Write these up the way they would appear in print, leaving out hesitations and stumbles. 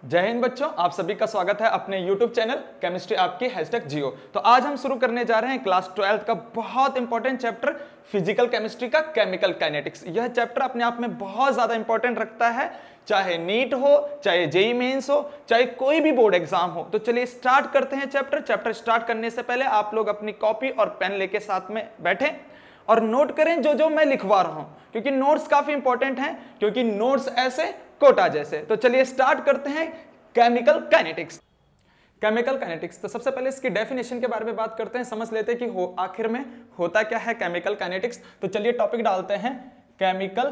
जय हिंद बच्चों, आप सभी का स्वागत है अपने YouTube चैनल केमिस्ट्री आपकी #जियो। तो आज हम शुरू करने जा रहे हैं क्लास 12 का बहुत इंपॉर्टेंट चैप्टर फिजिकल केमिस्ट्री का केमिकल काइनेटिक्स। यह चैप्टर अपने आप में बहुत ज्यादा इंपॉर्टेंट रखता है, चाहे नीट हो, चाहे जेईई मेंस हो, चाहे कोई भी बोर्ड एग्जाम हो। तो चलिए स्टार्ट करते हैं चैप्टर स्टार्ट करने से पहले आप लोग अपनी कॉपी और पेन लेके साथ में बैठे और नोट करें जो मैं लिखवा रहा हूं, क्योंकि नोट्स काफी इंपॉर्टेंट हैं, क्योंकि नोट्स ऐसे कोटा जैसे। तो चलिए स्टार्ट करते हैं केमिकल काइनेटिक्स। केमिकल काइनेटिक्स, तो सबसे पहले इसकी डेफिनेशन के बारे में बात करते हैं, समझ लेते हैं कि आखिर में होता क्या है केमिकल काइनेटिक्स। तो चलिए टॉपिक डालते हैं केमिकल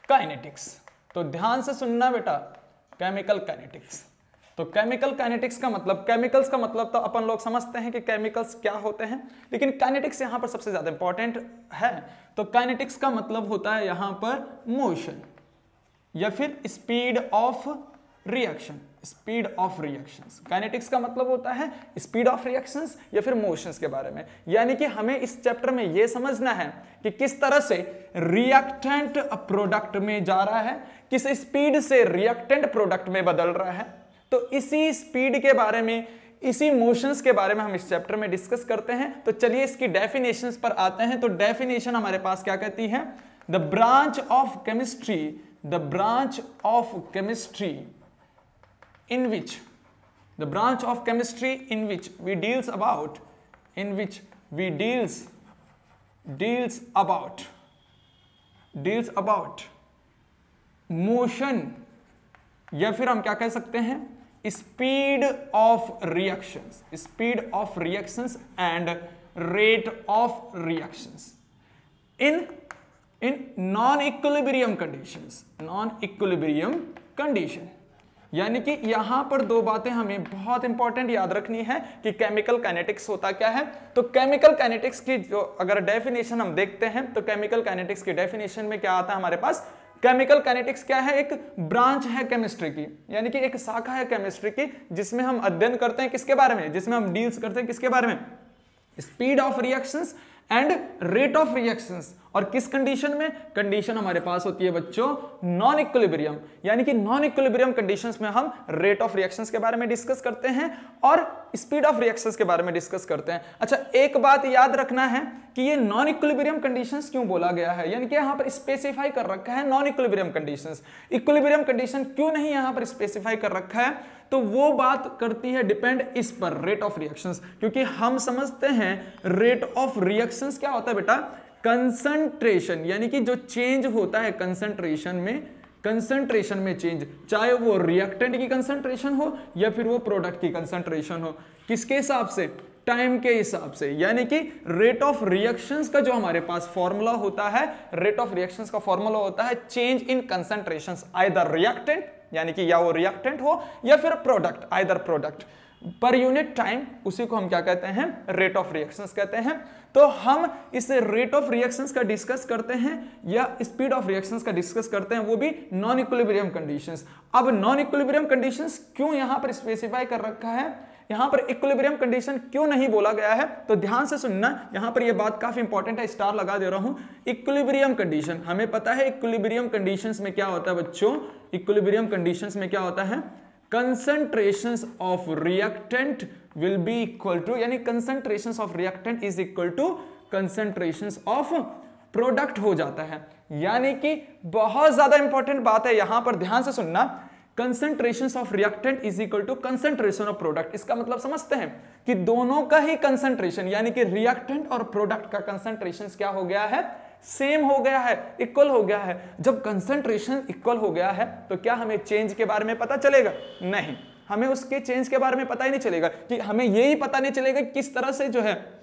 काइनेटिक्स। तो ध्यान से सुनना बेटा, केमिकल काइनेटिक्स। तो केमिकल काइनेटिक्स का मतलब, केमिकल्स का मतलब तो अपन लोग समझते हैं कि केमिकल्स क्या होते हैं, लेकिन काइनेटिक्स यहां पर सबसे ज्यादा इंपॉर्टेंट है। तो काइनेटिक्स का मतलब होता है यहां पर मोशन या फिर speed of reaction, speed of reactions. Kinetics का मतलब होता है स्पीड ऑफ रिएक्शंस या फिर मोशंस के बारे में। यानी कि हमें इस चैप्टर में यह समझना है कि किस तरह से रिएक्टेंट प्रोडक्ट में जा रहा है, किस स्पीड से रिएक्टेंट प्रोडक्ट में बदल रहा है। तो इसी स्पीड के बारे में, इसी मोशंस के बारे में हम इस चैप्टर में डिस्कस करते हैं। तो चलिए इसकी डेफिनेशंस पर आते हैं। तो डेफिनेशन हमारे पास क्या कहती है? The branch of chemistry, the branch of chemistry in which the branch of chemistry in which we deals about motion, या फिर हम क्या कह सकते हैं speed of reactions and rate of reactions in non-equilibrium condition। यानी कि यहां पर दो बातें हमें बहुत इंपॉर्टेंट याद रखनी है कि केमिकल काइनेटिक्स होता क्या है। तो केमिकल काइनेटिक्स की जो अगर डेफिनेशन हम देखते हैं, तो केमिकल काइनेटिक्स की डेफिनेशन में क्या आता है हमारे पास? केमिकल काइनेटिक्स क्या है? एक ब्रांच है केमिस्ट्री की, यानी कि एक शाखा है केमिस्ट्री की, जिसमें हम अध्ययन करते हैं किसके बारे में? जिसमें हम डील्स करते हैं किसके बारे में? Speed of reactions and rate of reactions. और किस कंडीशन में? कंडीशन हमारे पास होती है बच्चों नॉन इक्विलिब्रियम, यानी कि नॉन इक्विलिब्रियम कंडीशंस में हम रेट ऑफ रिएक्शंस के बारे में डिस्कस करते हैं और स्पीड ऑफ रिएक्शंस के बारे में डिस्कस करते हैं। अच्छा, एक बात याद रखना है कि ये नॉन इक्विलिब्रियम कंडीशंस क्यों बोला गया है, यानी कि यहां पर स्पेसिफाई कर रखा है non equilibrium conditions. Equilibrium condition क्यों नहीं यहां पर स्पेसिफाई कर रखा है? तो वो बात करती है डिपेंड इस पर, रेट ऑफ रिएक्शंस। क्योंकि हम समझते हैं रेट ऑफ रिएक्शंस क्या होता है बेटा? कंसंट्रेशन, यानी कि जो चेंज होता है कंसंट्रेशन में चेंज, चाहे वो रिएक्टेंट की कंसंट्रेशन हो या फिर वो प्रोडक्ट की कंसंट्रेशन हो, किसके हिसाब से? टाइम के हिसाब से। यानी कि रेट ऑफ रिएक्शंस का जो हमारे पास फॉर्मूला होता है, रेट ऑफ रिएक्शंस का फॉर्मूला होता है change in concentrations, either reactant, यानी कि या वो रिएक्टेंट हो या फिर प्रोडक्ट, आइदर प्रोडक्ट पर यूनिट टाइम, उसी को हम क्या कहते हैं? रेट ऑफ रिएक्शंस कहते हैं। तो हम इस रेट ऑफ रिएक्शंस का डिस्कस करते हैं या स्पीड ऑफ रिएक्शंस का डिस्कस करते हैं, वो भी नॉन इक्विलिब्रियम कंडीशंस। अब नॉन इक्विलिब्रियम कंडीशंस क्यों यहां पर स्पेसिफाई कर रखा है, यहां पर इक्विलिब्रियम कंडीशन क्यों नहीं बोला गया है? तो ध्यान से सुनना, यहां पर यह बात काफी इंपॉर्टेंट है, स्टार लगा दे रहा हूं। इक्विलिब्रियम कंडीशन, हमें पता है इक्विलिब्रियम कंडीशंस में क्या होता है बच्चों? इक्विलिब्रियम कंडीशंस में क्या होता है? concentrations of reactant will be equal to, यानी concentrations of reactant is equal to concentrations of product हो जाता है। यानी कि बहुत ज्यादा इंपॉर्टेंट बात है यहां पर, ध्यान से सुनना। concentrations of reactant is equal to concentration of product। इसका मतलब समझते हैं कि दोनों का ही कंसंट्रेशन, यानी कि रिएक्टेंट और प्रोडक्ट का कंसंट्रेशन क्या हो गया है? सेम हो गया है, इक्वल हो गया है। जब कंसंट्रेशन इक्वल हो गया है तो क्या हमें चेंज के बारे में पता चलेगा? नहीं, हमें उसके चेंज के बारे में पता ही नहीं चलेगा। कि हमें यही पता नहीं चलेगा किस तरह से जो है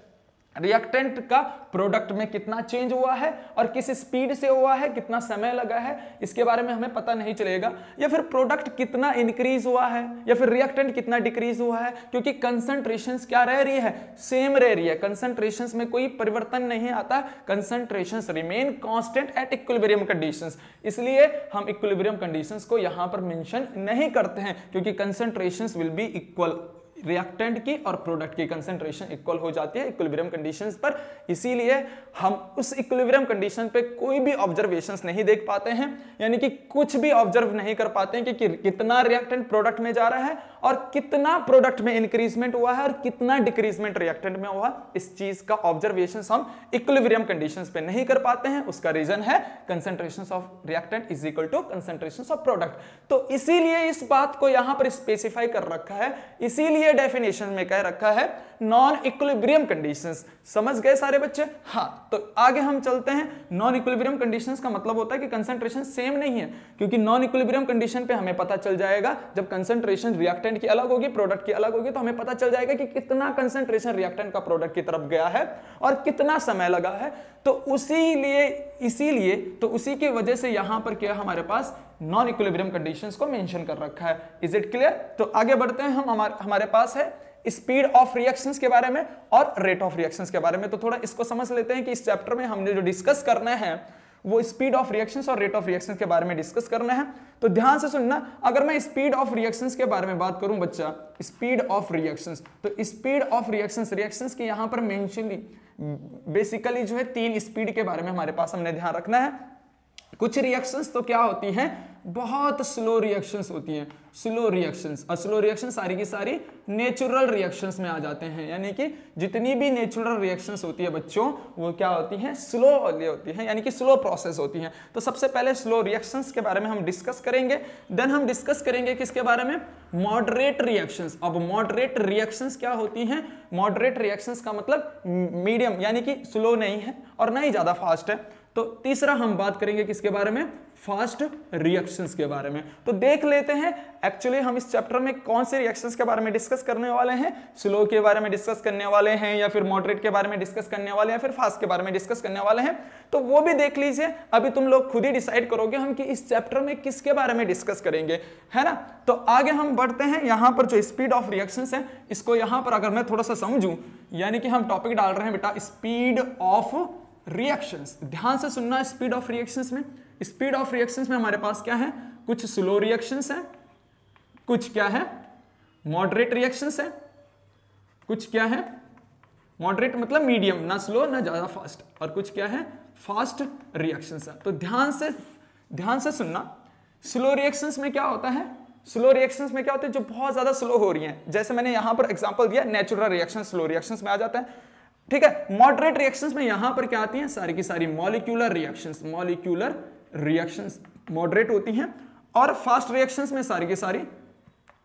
रिएक्टेंट का प्रोडक्ट में कितना चेंज हुआ है और किस स्पीड से हुआ है, कितना समय लगा है, इसके बारे में हमें पता नहीं चलेगा। या फिर प्रोडक्ट कितना इंक्रीज हुआ है या फिर रिएक्टेंट कितना डिक्रीज हुआ है, क्योंकि कंसंट्रेशंस क्या रह रही है? सेम रह रही है। कंसंट्रेशंस में कोई परिवर्तन नहीं आता, concentrations remain constant at equilibrium conditions. इसलिए हम इक्विलिब्रियम कंडीशंस को यहां पर मेंशन नहीं करते हैं, क्योंकि concentrations will be equal reactant की और प्रोडक्ट की कंसंट्रेशन इक्वल हो जाती है इक्विलिब्रियम कंडीशंस पर। इसीलिए हम उस इक्विलिब्रियम कंडीशन पे कोई भी ऑब्जर्वेशंस नहीं देख पाते हैं, यानी कि कुछ भी ऑब्जर्व नहीं कर पाते हैं कि कितना रिएक्टेंट प्रोडक्ट में जा रहा है और कितना प्रोडक्ट में इंक्रीजमेंट हुआ है और कितना डिक्रीजमेंट रिएक्टेंट में हुआ। इस चीज का ऑब्जर्वेशंस हम इक्विलिब्रियम कंडीशंस पे नहीं कर पाते हैं। उसका रीजन है concentrations of reactant is equal to concentrations of product. तो इसीलिए इस बात को यहां पर स्पेसिफाई कर रखा है, इसीलिए डेफिनेशन में कह रखा है नॉन इक्विलिब्रियम कंडीशंस। समझ गए सारे बच्चे? हाँ, तो आगे हम चलते हैं। नॉन इक्विलिब्रियम कंडीशंस का मतलब होता है कि कंसंट्रेशन सेम नहीं है, क्योंकि नॉन इक्विलिब्रियम कंडीशन पे हमें पता चल जाएगा जब कंसंट्रेशन रिएक्टेंट की अलग होगी प्रोडक्ट की अलग होगी, तो हमें पता चल जाएगा कि कितना कंसंट्रेशन रिएक्टेंट का प्रोडक्ट की तरफ गया है और कितना समय लगा है। तो इसीलिए तो उसी की वजह से यहां पर क्या हमारे पास नॉन इक्विलिब्रियम कंडीशंस को मेंशन कर रखा है। Is it clear? तो आगे बढ़ते हैं हम। हमारे पास है स्पीड ऑफ रिएक्शंस के बारे में और रेट ऑफ रिएक्शंस के बारे में। तो थोड़ा इसको समझ लेते हैं कि इस चैप्टर में हमने जो डिस्कस करना है वो स्पीड ऑफ रिएक्शंस और रेट ऑफ रिएक्शंस के बारे में डिस्कस करना है। तो ध्यान से सुनना, अगर मैं स्पीड ऑफ रिएक्शंस के बारे में बात करूं बच्चा, स्पीड ऑफ रिएक्शंस, तो स्पीड ऑफ रिएक्शंस की यहां पर मेंशनली बेसिकली जो है 3 स्पीड के बारे में हमारे पास हमने ध्यान रखना है। कुछ रिएक्शंस तो क्या होती हैं, बहुत स्लो रिएक्शंस होती हैं, स्लो रिएक्शंस। और स्लो रिएक्शन सारी की सारी नेचुरल रिएक्शंस में आ जाते हैं, यानी कि जितनी भी नेचुरल रिएक्शंस होती है बच्चों वो क्या होती हैं, स्लो होती हैं, यानी कि स्लो प्रोसेस होती हैं। तो सबसे पहले स्लो रिएक्शंस के बारे में हम डिस्कस करेंगे। देन हम डिस्कस करेंगे किसके बारे में, मॉडरेट रिएक्शंस। अब मॉडरेट रिएक्शंस क्या होती हैं, मॉडरेट रिएक्शंस का मतलब मीडियम, यानी कि स्लो नहीं है और ना ही ज्यादा फास्ट है। तो तीसरा हम बात करेंगे किसके बारे में, फास्ट रिएक्शंस के बारे में। तो देख लेते हैं एक्चुअली हम इस चैप्टर में कौन से रिएक्शंस के बारे में डिस्कस करने वाले हैं, स्लो के बारे में डिस्कस करने वाले हैं या फिर मॉडरेट के बारे में डिस्कस करने वाले हैं, फिर फास्ट के बारे में डिस्कस करने वाले हैं। तो वो भी देख लीजिए, अभी तुम लोग खुद ही डिसाइड करोगे हम कि इस चैप्टर में किसके बारे में डिस्कस करेंगे, है ना। तो आगे हम बढ़ते हैं। यहां पर जो स्पीड ऑफ रिएक्शंस है, इसको यहां पर अगर मैं थोड़ा सा समझूं, यानी कि हम टॉपिक डाल रहे हैं बेटा स्पीड ऑफ रिएक्शंस। ध्यान से सुनना, स्पीड ऑफ रिएक्शंस में, स्पीड ऑफ रिएक्शंस में हमारे पास क्या है, कुछ स्लो रिएक्शंस है, कुछ क्या है मॉडरेट रिएक्शंस है, कुछ क्या है मॉडरेट मतलब मीडियम, ना स्लो ना ज्यादा फास्ट, और कुछ क्या है फास्ट रिएक्शंस है। तो ध्यान से सुनना, स्लो रिएक्शंस में क्या होता है, स्लो रिएक्शंस में क्या होता है, जो बहुत ज्यादा स्लो हो रही हैं, जैसे मैंने यहां पर एग्जांपल दिया, नेचुरल रिएक्शन स्लो रिएक्शंस में आ जाता है, ठीक है। मॉडरेट रिएक्शंस में यहां पर क्या आती हैं, सारी की सारी मॉलिक्यूलर रिएक्शंस मॉडरेट होती हैं, और फास्ट रिएक्शंस में सारी की सारी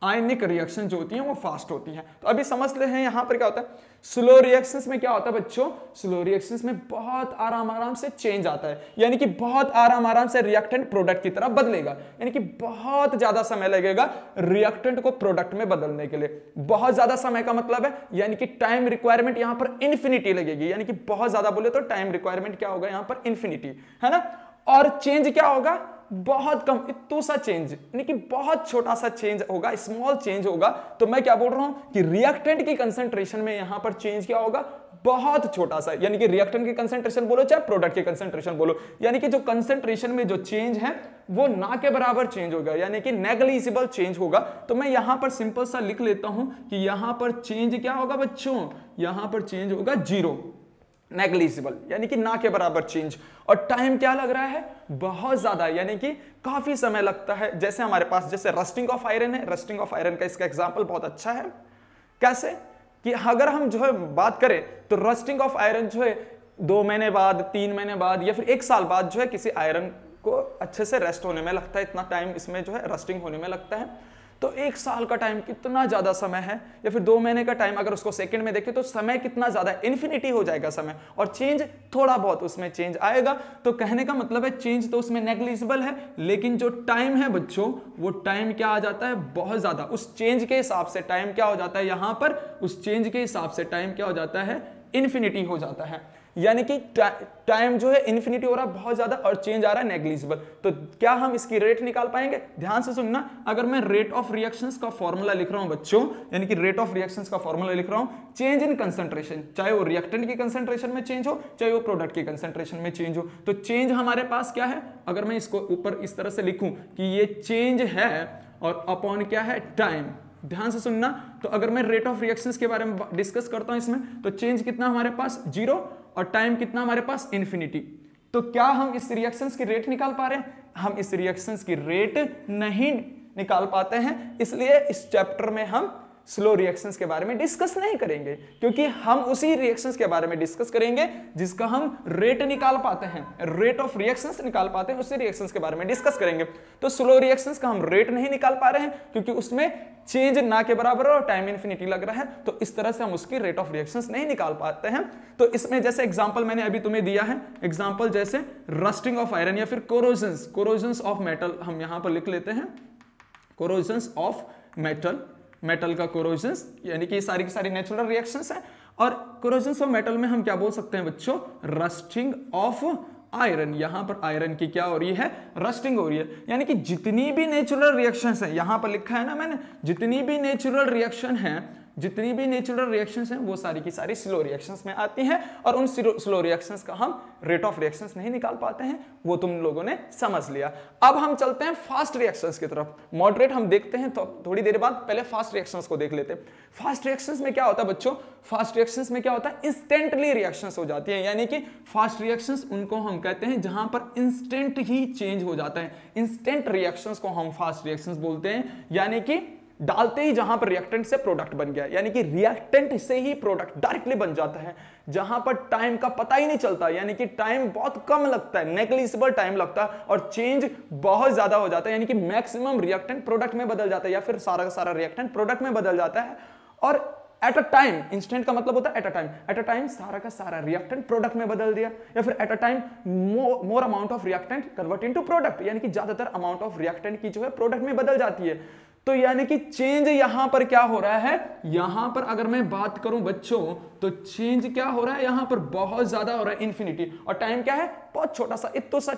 आयनिक रिएक्शन जो होती हैं वो फास्ट होती हैं। तो अभी समझ ले हैं यहां पर क्या होता है, स्लो रिएक्शंस में क्या होता है बच्चों, स्लो रिएक्शंस में बहुत आराम से चेंज आता है, यानी कि बहुत आराम से रिएक्टेंट प्रोडक्ट की तरफ बदलेगा, यानी कि बहुत ज्यादा समय लगेगा रिएक्टेंट को प्रोडक्ट में बदलने के लिए। बहुत ज्यादा समय का मतलब है यानी कि टाइम रिक्वायरमेंट यहां पर इन्फिनिटी लगेगी, यानी कि बहुत ज्यादा बोले तो टाइम रिक्वायरमेंट क्या होगा यहां पर, इन्फिनिटी, है ना। और चेंज क्या होगा, बहुत कम, इतना सा चेंज, यानी कि बहुत छोटा सा चेंज होगा, स्मॉल चेंज होगा। तो मैं क्या बोल रहा हूं कि रिएक्टेंट की कंसंट्रेशन में यहां पर चेंज क्या होगा, बहुत छोटा सा, यानी कि रिएक्टेंट की कंसंट्रेशन बोलो चाहे प्रोडक्ट की कंसंट्रेशन बोलो, यानी कि जो कंसंट्रेशन में जो चेंज है वो ना के बराबर चेंज होगा, यानी कि नेग्लिजिबल चेंज होगा। तो मैं यहां पर सिंपल सा लिख लेता हूं कि यहां पर चेंज क्या होगा बच्चों, यहां पर चेंज होगा जीरो, नेग्लिजिबल, यानी कि ना के बराबर चेंज। और टाइम क्या लग रहा है, बहुत ज्यादा, यानी कि काफी समय लगता है। जैसे हमारे पास जैसे रस्टिंग ऑफ आयरन है, रस्टिंग ऑफ आयरन का इसका एग्जांपल बहुत अच्छा है। कैसे कि अगर हम जो है बात करें तो रस्टिंग ऑफ आयरन जो है 2 महीने बाद, 3 महीने बाद या फिर 1 साल बाद जो है किसी आयरन को अच्छे से रेस्ट होने में लगता है, इतना टाइम इसमें जो है रस्टिंग होने में लगता है। तो 1 साल का टाइम कितना ज्यादा समय है, या फिर 2 महीने का टाइम अगर उसको सेकंड में देखें तो समय कितना ज्यादा, इन्फिनिटी हो जाएगा समय, और चेंज थोड़ा बहुत उसमें चेंज आएगा। तो कहने का मतलब है चेंज तो उसमें नेग्लिजिबल है, लेकिन जो टाइम है बच्चों वो टाइम क्या आ जाता है, बहुत ज्यादा। उस चेंज के हिसाब से टाइम क्या हो जाता है यहां पर, उस चेंज के हिसाब से टाइम क्या हो जाता है, इन्फिनिटी हो जाता है, यानी कि टाइम जो है इन्फिनिटी हो रहा है बहुत ज्यादा और चेंज आ रहा है नेग्लिजिबल। तो क्या हम इसकी रेट निकाल पाएंगे, ध्यान से सुनना। अगर मैं रेट ऑफ रिएक्शंस का फॉर्मूला लिख रहा हूं बच्चों, यानी कि रेट ऑफ रिएक्शंस का फॉर्मूला लिख रहा हूं, चेंज इन कंसंट्रेशन, चाहे वो रिएक्टेंट की कंसंट्रेशन में चेंज हो चाहे वो प्रोडक्ट की कंसंट्रेशन में चेंज हो। तो चेंज हमारे पास क्या है, अगर मैं इसको ऊपर इस तरह से लिखूं कि ये चेंज है और अपॉन क्या है, टाइम, ध्यान से सुनना। तो अगर मैं रेट ऑफ रिएक्शंस के बारे में डिस्कस करता हूं इसमें, तो चेंज कितना हमारे पास 0 और टाइम कितना हमारे पास इन्फिनिटी। तो क्या हम इस रिएक्शंस की रेट निकाल पा रहे हैं? हम इस रिएक्शंस की रेट नहीं निकाल पाते हैं, इसलिए इस चैप्टर में हम स्लो रिएक्शंस के बारे में डिस्कस नहीं करेंगे, क्योंकि हम उसी रिएक्शंस के बारे में डिस्कस करेंगे जिसका हम रेट निकाल पाते हैं, रेट ऑफ रिएक्शंस निकाल पाते हैं, उसी रिएक्शंस के बारे में डिस्कस करेंगे। तो स्लो रिएक्शंस का हम रेट नहीं निकाल पा रहे हैं क्योंकि उसमें चेंज ना के बराबर और टाइम इन्फिनिटी लग रहा है, तो इस तरह से हम उसकी रेट ऑफ रिएक्शंस नहीं निकाल पाते हैं। तो इसमें जैसे एग्जांपल मैंने अभी तुम्हें दिया है, एग्जांपल जैसे रस्टिंग ऑफ आयरन या फिर कोरोजन्स ऑफ मेटल, हम यहां पर लिख लेते हैं कोरोजन्स ऑफ मेटल का कोरोजन्स, यानी कि सारी की सारी नेचुरल रिएक्शंस है। और कोरोजन्स ऑफ मेटल में हम क्या बोल सकते हैं बच्चों? Rusting of iron. यहां पर आयरन की क्या हो रही है? रस्टिंग हो रही है। यानी कि जितनी भी नेचुरल रिएक्शंस है, यहां पर लिखा है ना मैंने, जितनी भी नेचुरल रिएक्शंस हैं वो सारी की सारी स्लो रिएक्शंस में आती हैं, और उन स्लो रिएक्शंस का हम रेट ऑफ रिएक्शंस नहीं निकाल पाते हैं, वो तुम लोगों ने समझ लिया। अब हम चलते हैं फास्ट रिएक्शंस की तरफ। मॉडरेट हम देखते हैं तो थोड़ी देर बाद, पहले फास्ट रिएक्शंस को देख लेते हैं। फास्ट रिएक्शंस में क्या होता है बच्चों? फास्ट रिएक्शंस में क्या होता है? इंस्टेंटली रिएक्शंस हो जाती है, यानी कि फास्ट रिएक्शंस उनको हम कहते हैं जहां पर इंस्टेंट ही चेंज हो जाता है। इंस्टेंट रिएक्शंस को हम फास्ट रिएक्शंस बोलते हैं, यानी कि डालते ही जहां पर रिएक्टेंट से प्रोडक्ट बन गया, यानी कि रिएक्टेंट से ही प्रोडक्ट डायरेक्टली बन जाता है, जहां पर टाइम का पता ही नहीं चलता, यानी कि टाइम बहुत कम लगता है, नेग्लिजिबल टाइम लगता है, और चेंज बहुत ज्यादा हो जाता है, यानी कि मैक्सिमम रिएक्टेंट प्रोडक्ट में बदल जाता है, या फिर सारा का सारा रिएक्टेंट प्रोडक्ट में बदल जाता है। और एट अ टाइम, इंस्टेंट का मतलब होता है एट अ टाइम सारा का सारा रिएक्टेंट प्रोडक्ट में बदल दिया, या फिर at a time more amount of reactant convert into product, यानी कि ज्यादातर अमाउंट ऑफ रिएक्टेंट की जो है प्रोडक्ट में बदल जाती है। तो यानी कि चेंज यहां पर क्या हो रहा है? यहां पर अगर मैं बात करूं बच्चों, तो चेंज क्या हो रहा है? यहां पर बहुत ज्यादा हो रहा है, इन्फिनिटी। और टाइम क्या है? बहुत छोटा सा, इतना सा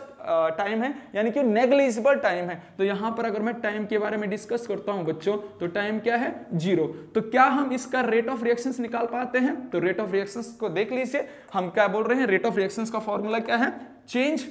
टाइम है, यानी कि नेग्लिजिबल टाइम है। तो यहां पर अगर मैं टाइम के बारे में डिस्कस करता हूं बच्चों, तो टाइम क्या है? 0। तो क्या हम इसका रेट ऑफ रिएक्शंस निकाल पाते हैं? तो रेट ऑफ रिएक्शंस को देख लीजिए, हम क्या बोल रहे हैं? रेट ऑफ रिएक्शंस का फॉर्मूला क्या है? चेंज,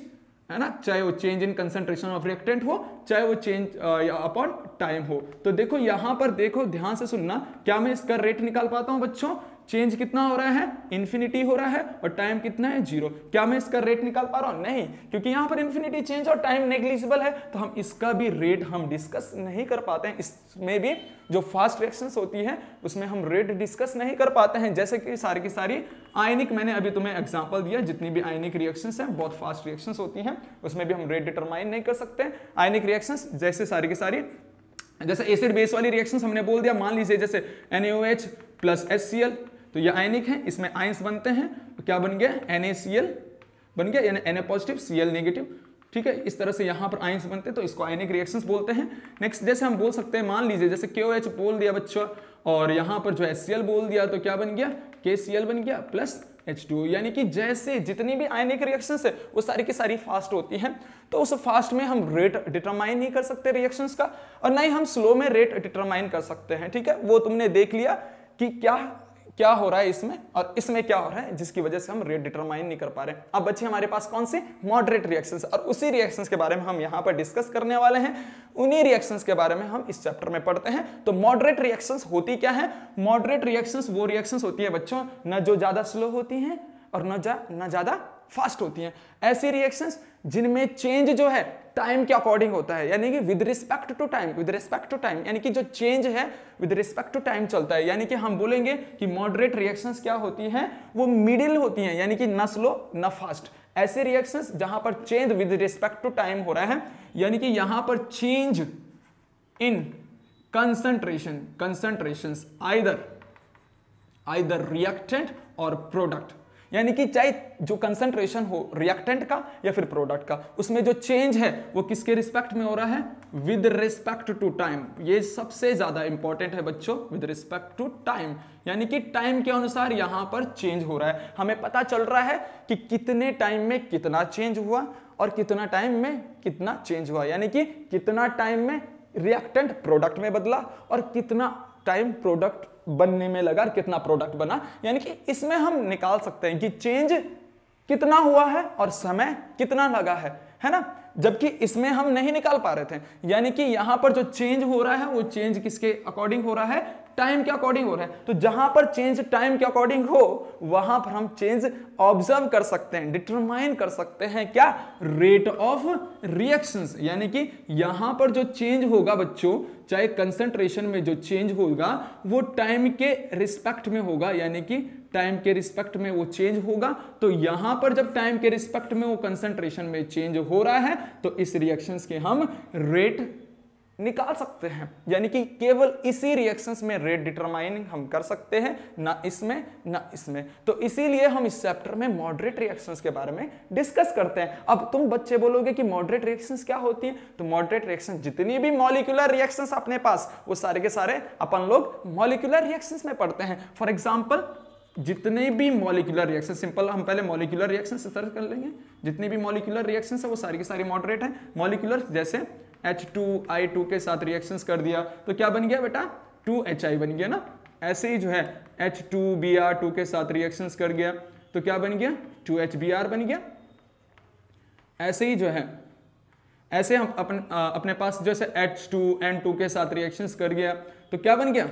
है ना, चाहे वो change in concentration of reactant हो, चाहे वो चेंज अपॉन टाइम हो। तो देखो यहां पर, देखो ध्यान से सुनना, क्या मैं इसका रेट निकाल पाता हूं बच्चों? चेंज कितना हो रहा है? इन्फिनिटी हो रहा है, और टाइम कितना है? 0। क्या मैं इसका रेट निकाल पा रहा हूं? नहीं, क्योंकि यहां पर इन्फिनिटी चेंज और टाइम नेग्लिजिबल है, तो हम इसका भी रेट हम डिस्कस नहीं कर पाते हैं। इसमें भी जो फास्ट रिएक्शंस होती है उसमें हम रेट डिस्कस नहीं कर पाते हैं, जैसे कि सारी की सारी आयनिक, मैंने अभी तुम्हें एग्जांपल दिया, जितनी भी आयनिक रिएक्शंस हैं बहुत फास्ट रिएक्शंस होती हैं, उसमें भी हम रेट डिटरमाइन नहीं कर सकते। आयनिक रिएक्शंस जैसे सारी की सारी, जैसे एसिड बेस वाली रिएक्शंस हमने बोल दिया, मान लीजिए जैसे NaOH प्लस HCl, तो ये आयनिक है, इसमें आयंस बनते हैं, तो क्या बन गया? NaCl बन गया, यानी Na पॉजिटिव Cl नेगेटिव। ठीक है, इस तरह से यहां पर आयंस बनते हैं, तो इसको आयनिक रिएक्शंस बोलते हैं। नेक्स्ट जैसे हम बोल सकते हैं, मान लीजिए जैसे KOH बोल दिया बच्चों, और यहां पर जो HCl बोल दिया, तो क्या बन गया? KCl बन गया प्लस H2O। यानी कि जैसे जितनी भी आयनिक रिएक्शंस है वो सारी की सारी फास्ट होती हैं, तो उस फास्ट में हम रेट डिटरमाइन नहीं कर सकते रिएक्शंस का, और ना ही हम स्लो में रेट डिटरमाइन कर सकते हैं। ठीक है, वो तुमने देख लिया कि क्या हो रहा है इसमें और इसमें क्या हो रहा है, जिसकी वजह से हम रेट डिटरमाइन नहीं कर पा रहे। अब बच्चे हमारे पास कौन से? मॉडरेट रिएक्शंस, और उसी रिएक्शंस के बारे में हम यहां पर डिस्कस करने वाले हैं। उन्हीं रिएक्शंस के बारे में हम इस चैप्टर में पढ़ते हैं। तो मॉडरेट रिएक्शंस होती क्या है? मॉडरेट रिएक्शंस वो रिएक्शंस होती है बच्चों, न जो ज्यादा स्लो होती हैं और न ज्यादा फास्ट होती हैं। ऐसी रिएक्शंस जिनमें चेंज जो है टाइम के अकॉर्डिंग होता है, यानी कि विद रिस्पेक्ट टू टाइम, यानी कि जो चेंज है विद रिस्पेक्ट टू टाइम चलता है। यानी कि हम बोलेंगे कि मॉडरेट रिएक्शंस क्या होती हैं? वो मिडिल होती हैं, यानी कि न स्लो न फास्ट। ऐसे रिएक्शंस जहां पर change with respect to time हो रहा है, यानी कि यहां पर change in concentrations either reactant और प्रोडक्ट, यानी कि चाहे जो कंसंट्रेशन हो रिएक्टेंट का या फिर प्रोडक्ट का, उसमें जो चेंज है वो किसके रिस्पेक्ट में हो रहा है? With respect to time. ये सबसे ज्यादा इंपॉर्टेंट है बच्चों, विद रिस्पेक्ट टू टाइम, यानी कि टाइम के अनुसार यहां पर चेंज हो रहा है। हमें पता चल रहा है कि कितने टाइम में कितना चेंज हुआ और कितना टाइम में कितना चेंज हुआ, यानी कि कितना टाइम में रिएक्टेंट प्रोडक्ट में बदला और कितना टाइम प्रोडक्ट बनने में लगा और कितना प्रोडक्ट बना। यानी कि इसमें हम निकाल सकते हैं कि चेंज कितना हुआ है और समय कितना लगा है ना। जबकि इसमें हम नहीं निकाल पा रहे थे। यानी कि यहां पर जो चेंज हो रहा है वो चेंज किसके अकॉर्डिंग हो रहा है, टाइम के अकॉर्डिंग हो रहा है। तो जहां पर चेंज टाइम के अकॉर्डिंग हो वहां पर हम चेंज ऑब्जर्व कर सकते हैं, डिटरमाइन कर सकते हैं क्या, रेट ऑफ रिएक्शंस। यानी कि यहां पर जो चेंज होगा बच्चों, चाहे कंसंट्रेशन में जो चेंज होगा वो टाइम के रिस्पेक्ट में होगा, यानी कि टाइम के रिस्पेक्ट में वो चेंज होगा। तो यहां पर जब टाइम के रिस्पेक्ट में वो कंसंट्रेशन में चेंज हो रहा है तो इस रिएक्शंस के हम रेट निकाल सकते हैं। यानी कि केवल इसी रिएक्शंस में रेट डिटरमाइनिंग हम कर सकते हैं, ना इसमें ना इसमें। तो इसीलिए हम इस चैप्टर में मॉडरेट रिएक्शंस के बारे में डिस्कस करते हैं। अब तुम बच्चे बोलोगे कि मॉडरेट रिएक्शंस क्या होती है, तो मॉडरेट रिएक्शन जितनी भी मॉलिक्यूलर रिएक्शंस अपने पास, वो सारे के सारे अपन लोग मॉलिक्यूलर रिएक्शंस में पढ़ते हैं। फॉर एग्जाम्पल जितने भी मॉलिक्यूलर रिएक्शन, सिंपल हम पहले मॉलिक्यूलर रिएक्शन से सर्च कर लेंगे। जितनी भी मॉलिक्यूलर रिएक्शंस है वो सारी की सारी मॉडरेट है। मॉलिक्यूलर जैसे H2I2 के साथ रिएक्शंस कर दिया तो क्या बन गया बेटा, 2HI बन गया ना। ऐसे ही जो है H2Br2 के साथ रिएक्शंस कर गया तो क्या बन गया, 2HBr बन गया। ऐसे ही जो है, ऐसे हम अपने पास जैसे H2N2 के साथ रिएक्शंस कर गया तो क्या बन गया,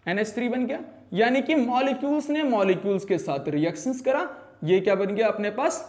NH3 बन गया। यानी कि मॉलिक्यूल्स ने मॉलिक्यूल्स के साथ रिएक्शंस करा, ये क्या बन गया अपने पास,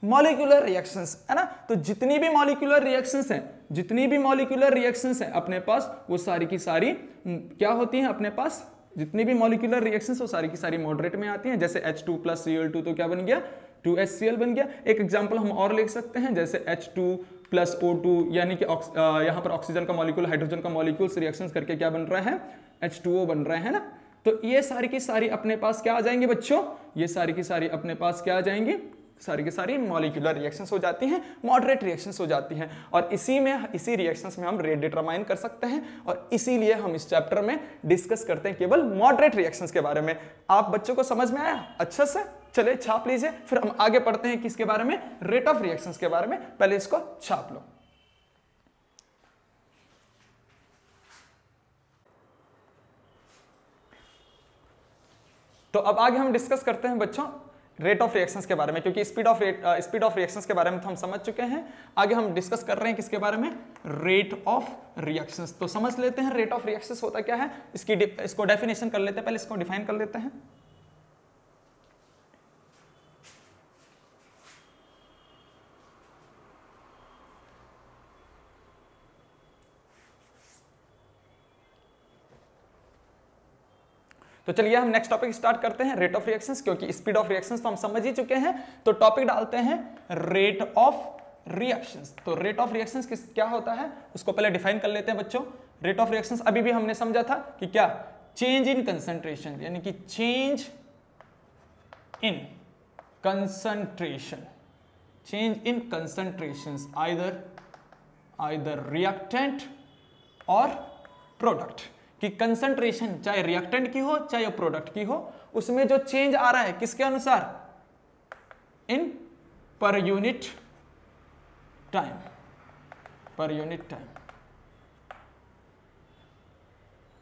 मॉलिक्यूलर रिएक्शंस, है ना। तो जितनी भी मॉलिक्यूलर रिएक्शंस हैं, जितनी भी मॉलिक्यूलर रिएक्शंस हैं अपने पास, वो सारी की सारी क्या होती हैं अपने पास, जितनी भी मॉलिक्यूलर रिएक्शंस वो सारी की सारी मॉडरेट में आती हैं। जैसे H2+Cl2 तो क्या बन गया, 2HCl बन गया। एक एग्जांपल हम और लिख सकते हैं, जैसे H2+O2, यानी कि यहाँ पर ऑक्सीजन का मॉलिक्यूल हाइड्रोजन का मॉलिक्यूल्स रिएक्शंस करके क्या बन रहा है, H2O बन रहा है ना। तो ये सारी की सारी अपने पास क्या आ जाएंगे बच्चों, ये सारी की सारी अपने पास क्या आ जाएंगे, सारी की सारी मॉलिक्यूलर रिएक्शंस हो जाती हैं, मॉडरेट रिएक्शंस हो जाती हैं। और इसी रिएक्शंस में हम रेट डिटरमाइन कर सकते हैं, और इसीलिए हम इस चैप्टर में डिस्कस करते हैं केवल मॉडरेट रिएक्शंस के बारे में। आप बच्चों को समझ में आया अच्छा से, चलिए छाप लीजिए, फिर हम आगे पढ़ते हैं किसके बारे में, रेट ऑफ रिएक्शंस के बारे में। पहले इसको छाप लो। तो अब आगे हम डिस्कस करते हैं बच्चों रेट ऑफ रिएक्शंस के बारे में, क्योंकि स्पीड ऑफ रिएक्शंस के बारे में तो हम समझ चुके हैं। आगे हम डिस्कस कर रहे हैं किसके बारे में, रेट ऑफ रिएक्शंस। तो समझ लेते हैं रेट ऑफ रिएक्शंस होता क्या है, इसको डेफिनेशन कर लेते हैं, पहले इसको डिफाइन कर लेते हैं। तो चलिए हम नेक्स्ट टॉपिक स्टार्ट करते हैं, रेट ऑफ रिएक्शंस, क्योंकि स्पीड ऑफ रिएक्शंस तो हम समझ ही चुके हैं। तो टॉपिक डालते हैं रेट ऑफ रिएक्शंस। तो रेट ऑफ रिएक्शंस क्या होता है उसको पहले डिफाइन कर लेते हैं बच्चों। रेट ऑफ रिएक्शंस अभी भी हमने समझा था कि क्या, चेंज इन कंसंट्रेशन, यानी कि change in concentration, change in concentrations either reactant और प्रोडक्ट, कि कंसंट्रेशन चाहे रिएक्टेंट की हो चाहे प्रोडक्ट की हो, उसमें जो चेंज आ रहा है किसके अनुसार, in per unit time, per unit time.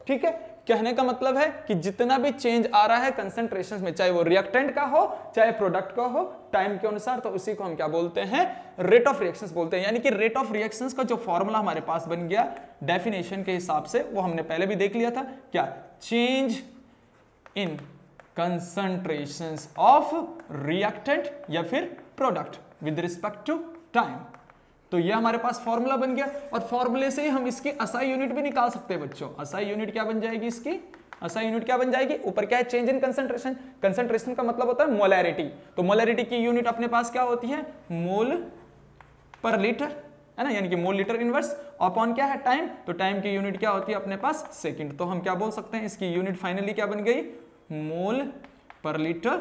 ठीक है, कहने का मतलब है कि जितना भी चेंज आ रहा है कंसंट्रेशन में, चाहे वो रिएक्टेंट का हो चाहे प्रोडक्ट का हो, टाइम के अनुसार, तो उसी को हम क्या बोलते हैं, रेट ऑफ रिएक्शंस बोलते हैं। यानी कि रेट ऑफ रिएक्शंस का जो फॉर्मूला हमारे पास बन गया डेफिनेशन के हिसाब से, वो हमने पहले भी देख लिया था, क्या, change in concentrations of reactant या फिर product with respect to time. तो ये हमारे पास फॉर्मूला बन गया, और फॉर्मूले से ही हम इसकी असाई यूनिट भी निकाल सकते हैं बच्चों। असाई यूनिट क्या बन जाएगी इसकी, असाई यूनिट क्या बन जाएगी, ऊपर क्या है, चेंज इन कंसंट्रेशन, कंसंट्रेशन का मतलब होता है मोलैरिटी। तो मोलैरिटी की यूनिट अपने पास क्या होती है, मोल पर लीटर, है ना, यानी कि मोल लीटर इनवर्स अपॉन क्या है, टाइम। तो टाइम की यूनिट क्या होती है अपने पास, सेकंड। तो हम क्या बोल सकते हैं, इसकी यूनिट फाइनली क्या बन गई, मोल पर लीटर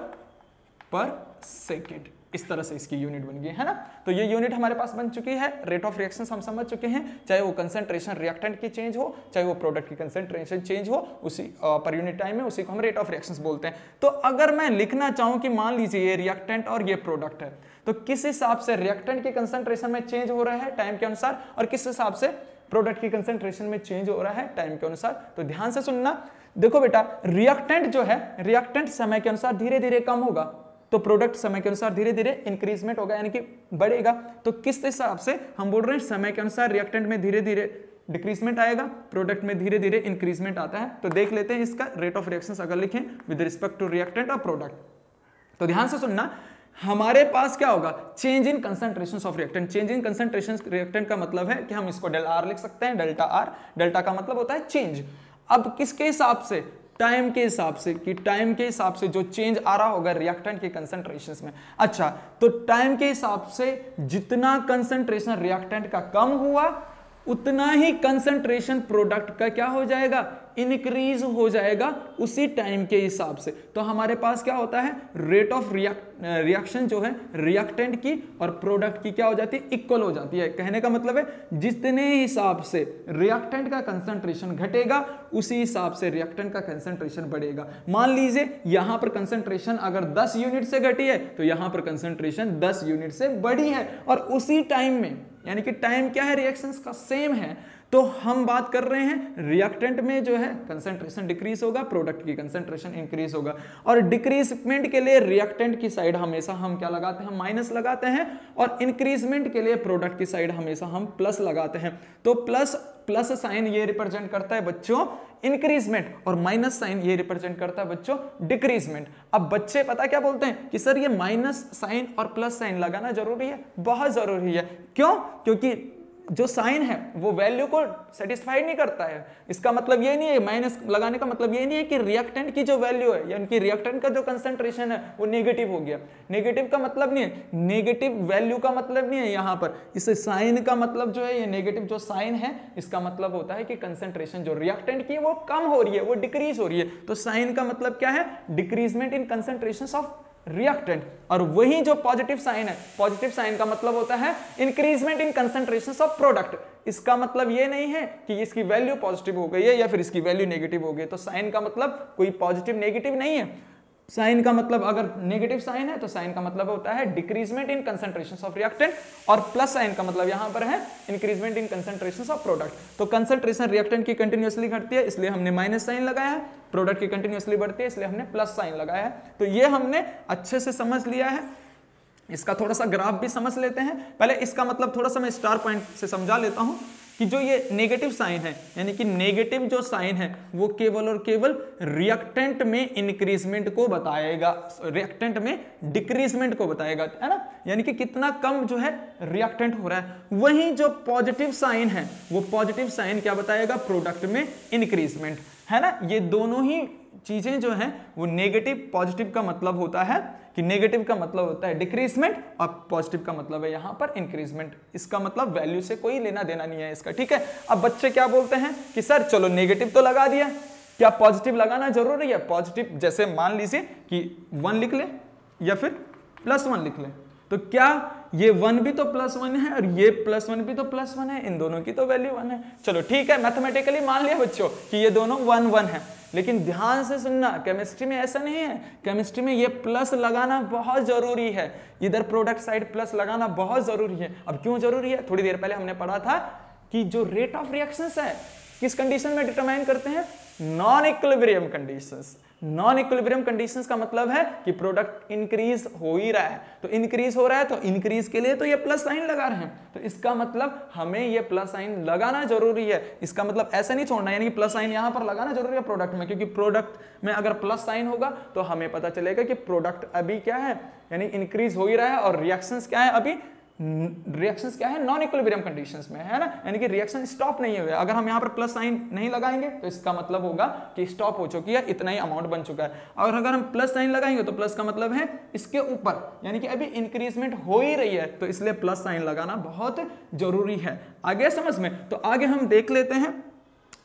पर सेकंड। इस तरह से इसकी यूनिट बन गई है ना। तो ये यूनिट हमारे पास बन चुकी है। रेट ऑफ रिएक्शंस हम समझ चुके हैं, चाहे वो कंसंट्रेशन रिएक्टेंट की चेंज हो चाहे वो प्रोडक्ट की कंसंट्रेशन चेंज हो, उसी पर यूनिट टाइम में उसी को हम रेट ऑफ रिएक्शंस बोलते हैं। तो अगर मैं लिखना चाहूं कि मान लीजिए ये रिएक्टेंट और ये प्रोडक्ट है, तो किस हिसाब से रिएक्टेंट की कंसंट्रेशन में चेंज हो रहा है टाइम के अनुसार, और किस हिसाब से प्रोडक्ट की कंसंट्रेशन में चेंज हो रहा है टाइम के अनुसार। तो ध्यान से सुनना, देखो बेटा, रिएक्टेंट जो है, रिएक्टेंट समय के अनुसार धीरे धीरे कम होगा, तो प्रोडक्ट समय के अनुसार धीरे धीरे इंक्रीजमेंट होगा, यानी कि बढ़ेगा। तो किस हिसाब से हम बोल रहे हैं, समय के अनुसार रिएक्टेंट में धीरे धीरे डिक्रीजमेंट आएगा, प्रोडक्ट में धीरे धीरे इंक्रीजमेंट आता है। तो देख लेते हैं इसका रेट ऑफ रिएक्शंस अगर लिखें विद रिस्पेक्ट टू रिएक्टेंट और प्रोडक्ट, तो ध्यान से सुनना, हमारे पास क्या होगा, change in concentrations of reactant. Change in concentrations reactant का मतलब है कि हम इसको डेल्टा आर लिख सकते हैं, डेल्टा आर, डेल्टा का मतलब होता है चेंज। अब किसके हिसाब से, टाइम के हिसाब से, कि टाइम के हिसाब से जो चेंज आ रहा होगा रिएक्टेंट के कंसंट्रेशंस में। अच्छा, तो टाइम के हिसाब से जितना कंसंट्रेशन रिएक्टेंट का कम हुआ उतना ही कंसंट्रेशन प्रोडक्ट का क्या हो जाएगा, इंक्रीज हो जाएगा उसी टाइम के हिसाब से। तो हमारे पास क्या होता है, रेट ऑफ रिएक्शन जो है रिएक्टेंट की और प्रोडक्ट की क्या हो जाती है, इक्वल हो जाती है। कहने का मतलब है जितने हिसाब से रिएक्टेंट का कंसंट्रेशन घटेगा उसी हिसाब से रिएक्टेंट का कंसंट्रेशन बढ़ेगा। मान लीजिए यहां पर कंसंट्रेशन अगर 10 यूनिट से घटी है तो यहां पर कंसंट्रेशन 10 यूनिट से बढ़ी है, और उसी टाइम में, यानी कि टाइम क्या है रिएक्शंस का सेम है, तो हम बात कर रहे हैं रिएक्टेंट में जो है कंसंट्रेशन डिक्रीज होगा, प्रोडक्ट की कंसंट्रेशन इंक्रीज होगा। और डिक्रीजमेंट के लिए रिएक्टेंट की साइड हमेशा हम क्या लगाते हैं, माइनस लगाते हैं, और इंक्रीजमेंट के लिए प्रोडक्ट की साइड हमेशा हम प्लस लगाते हैं। तो प्लस साइन ये रिप्रेजेंट करता है बच्चों इंक्रीजमेंट, और माइनस साइन ये रिप्रेजेंट करता है बच्चों डिक्रीजमेंट। अब बच्चे पता क्या बोलते हैं कि सर ये माइनस साइन और प्लस साइन लगाना जरूरी है, बहुत जरूरी है। क्यों? क्योंकि जो साइन है वो वैल्यू को सेटिस्फाई नहीं करता है। इसका मतलब ये नहीं है, माइनस लगाने का मतलब ये नहीं है कि रिएक्टेंट की जो वैल्यू है, यानी कि रिएक्टेंट का जो कंसंट्रेशन है वो नेगेटिव हो गया। नेगेटिव का मतलब नहीं है, नेगेटिव वैल्यू का मतलब नहीं है यहाँ पर। इस साइन का मतलब जो है, ये नेगेटिव जो साइन है इसका मतलब होता है कि कंसंट्रेशन जो रिएक्टेंट की वो कम हो रही है, वो डिक्रीज हो रही है। तो साइन का मतलब क्या है, decreasement in concentration of reactant. और वही जो पॉजिटिव साइन है, पॉजिटिव साइन का मतलब होता है increment in concentrations of product. इसका मतलब ये नहीं है कि इसकी वैल्यू पॉजिटिव हो गई है या फिर इसकी वैल्यू नेगेटिव हो गई। तो साइन का मतलब कोई पॉजिटिव नेगेटिव नहीं है। साइन का मतलब अगर नेगेटिव साइन है तो साइन का मतलब होता है decreasement in concentrations of reactant, और प्लस साइन का मतलब यहां पर है increment in concentrations of product. तो कंसंट्रेशन रिएक्टेंट की कंटिन्यूअसली घटती है इसलिए हमने माइनस साइन लगाया है, प्रोडक्ट की कंटिन्यूअसली बढ़ती है इसलिए हमने प्लस साइन लगाया है। तो ये हमने अच्छे से समझ लिया है। इसका थोड़ा सा ग्राफ भी समझ लेते हैं। पहले इसका मतलब थोड़ा सा मैं स्टार पॉइंट से समझा लेता हूं कि जो ये नेगेटिव साइन है, यानी कि नेगेटिव जो साइन है वो केवल और केवल रिएक्टेंट में इंक्रीजमेंट को बताएगा, रिएक्टेंट में डिक्रीजमेंट को बताएगा, है ना, यानी कि कितना कम जो है रिएक्टेंट हो रहा है। वहीं जो पॉजिटिव साइन है वो पॉजिटिव साइन क्या बताएगा, प्रोडक्ट में इंक्रीजमेंट, है ना। ये दोनों ही चीजें जो हैं वो नेगेटिव पॉजिटिव का मतलब होता है कि नेगेटिव का मतलब होता है डिक्रीजमेंट और पॉजिटिव का मतलब है यहां पर इंक्रीजमेंट। इसका मतलब वैल्यू से कोई लेना देना नहीं है इसका, ठीक है। अब बच्चे क्या बोलते हैं कि सर चलो नेगेटिव तो लगा दिया, क्या पॉजिटिव लगाना जरूरी है? पॉजिटिव जैसे मान लीजिए कि 1 लिख ले या फिर +1 लिख ले, तो क्या ये 1 भी तो +1 है और ये +1 भी तो +1 है, इन दोनों की तो वैल्यू 1 है। चलो ठीक है, मैथमेटिकली मान लिया बच्चों कि ये दोनों 1 1 है। लेकिन ध्यान से सुनना, केमिस्ट्री में ऐसा नहीं है। केमिस्ट्री में ये प्लस लगाना बहुत जरूरी है, इधर प्रोडक्ट साइड प्लस लगाना बहुत जरूरी है। अब क्यों जरूरी है? थोड़ी देर पहले हमने पढ़ा था कि जो रेट ऑफ रिएक्शंस है किस कंडीशन में डिटरमाइन करते हैं, non equilibrium conditions. Non equilibrium conditions का मतलब है कि प्रोडक्ट इंक्रीज हो ही रहा है, तो इंक्रीज हो रहा है तो इंक्रीज के लिए तो ये प्लस साइन लगा रहे हैं, तो इसका मतलब हमें ये प्लस साइन लगाना जरूरी है। इसका मतलब ऐसा नहीं छोड़ना, यानी कि प्लस साइन यहां पर लगाना जरूरी है प्रोडक्ट में, क्योंकि प्रोडक्ट में अगर प्लस साइन होगा तो हमें पता चलेगा कि प्रोडक्ट अभी क्या है, यानी इंक्रीज हो ही रहा है, और रिएक्शंस क्या है, अभी रिएक्शंस क्या है, नॉन इक्विलिब्रियम कंडीशंस में, है ना, यानी कि रिएक्शन स्टॉप नहीं हुए। अगर हम यहाँ पर प्लस साइन नहीं लगाएंगे तो इसका मतलब होगा कि स्टॉप हो चुकी है, इतना ही अमाउंट बन चुका है। और अगर हम प्लस साइन लगाएंगे तो प्लस का मतलब है इसके ऊपर, यानी कि अभी इंक्रीजमेंट हो ही रही है, तो इसलिए प्लस साइन लगाना बहुत जरूरी है। आगे समझ में, तो आगे हम देख लेते हैं,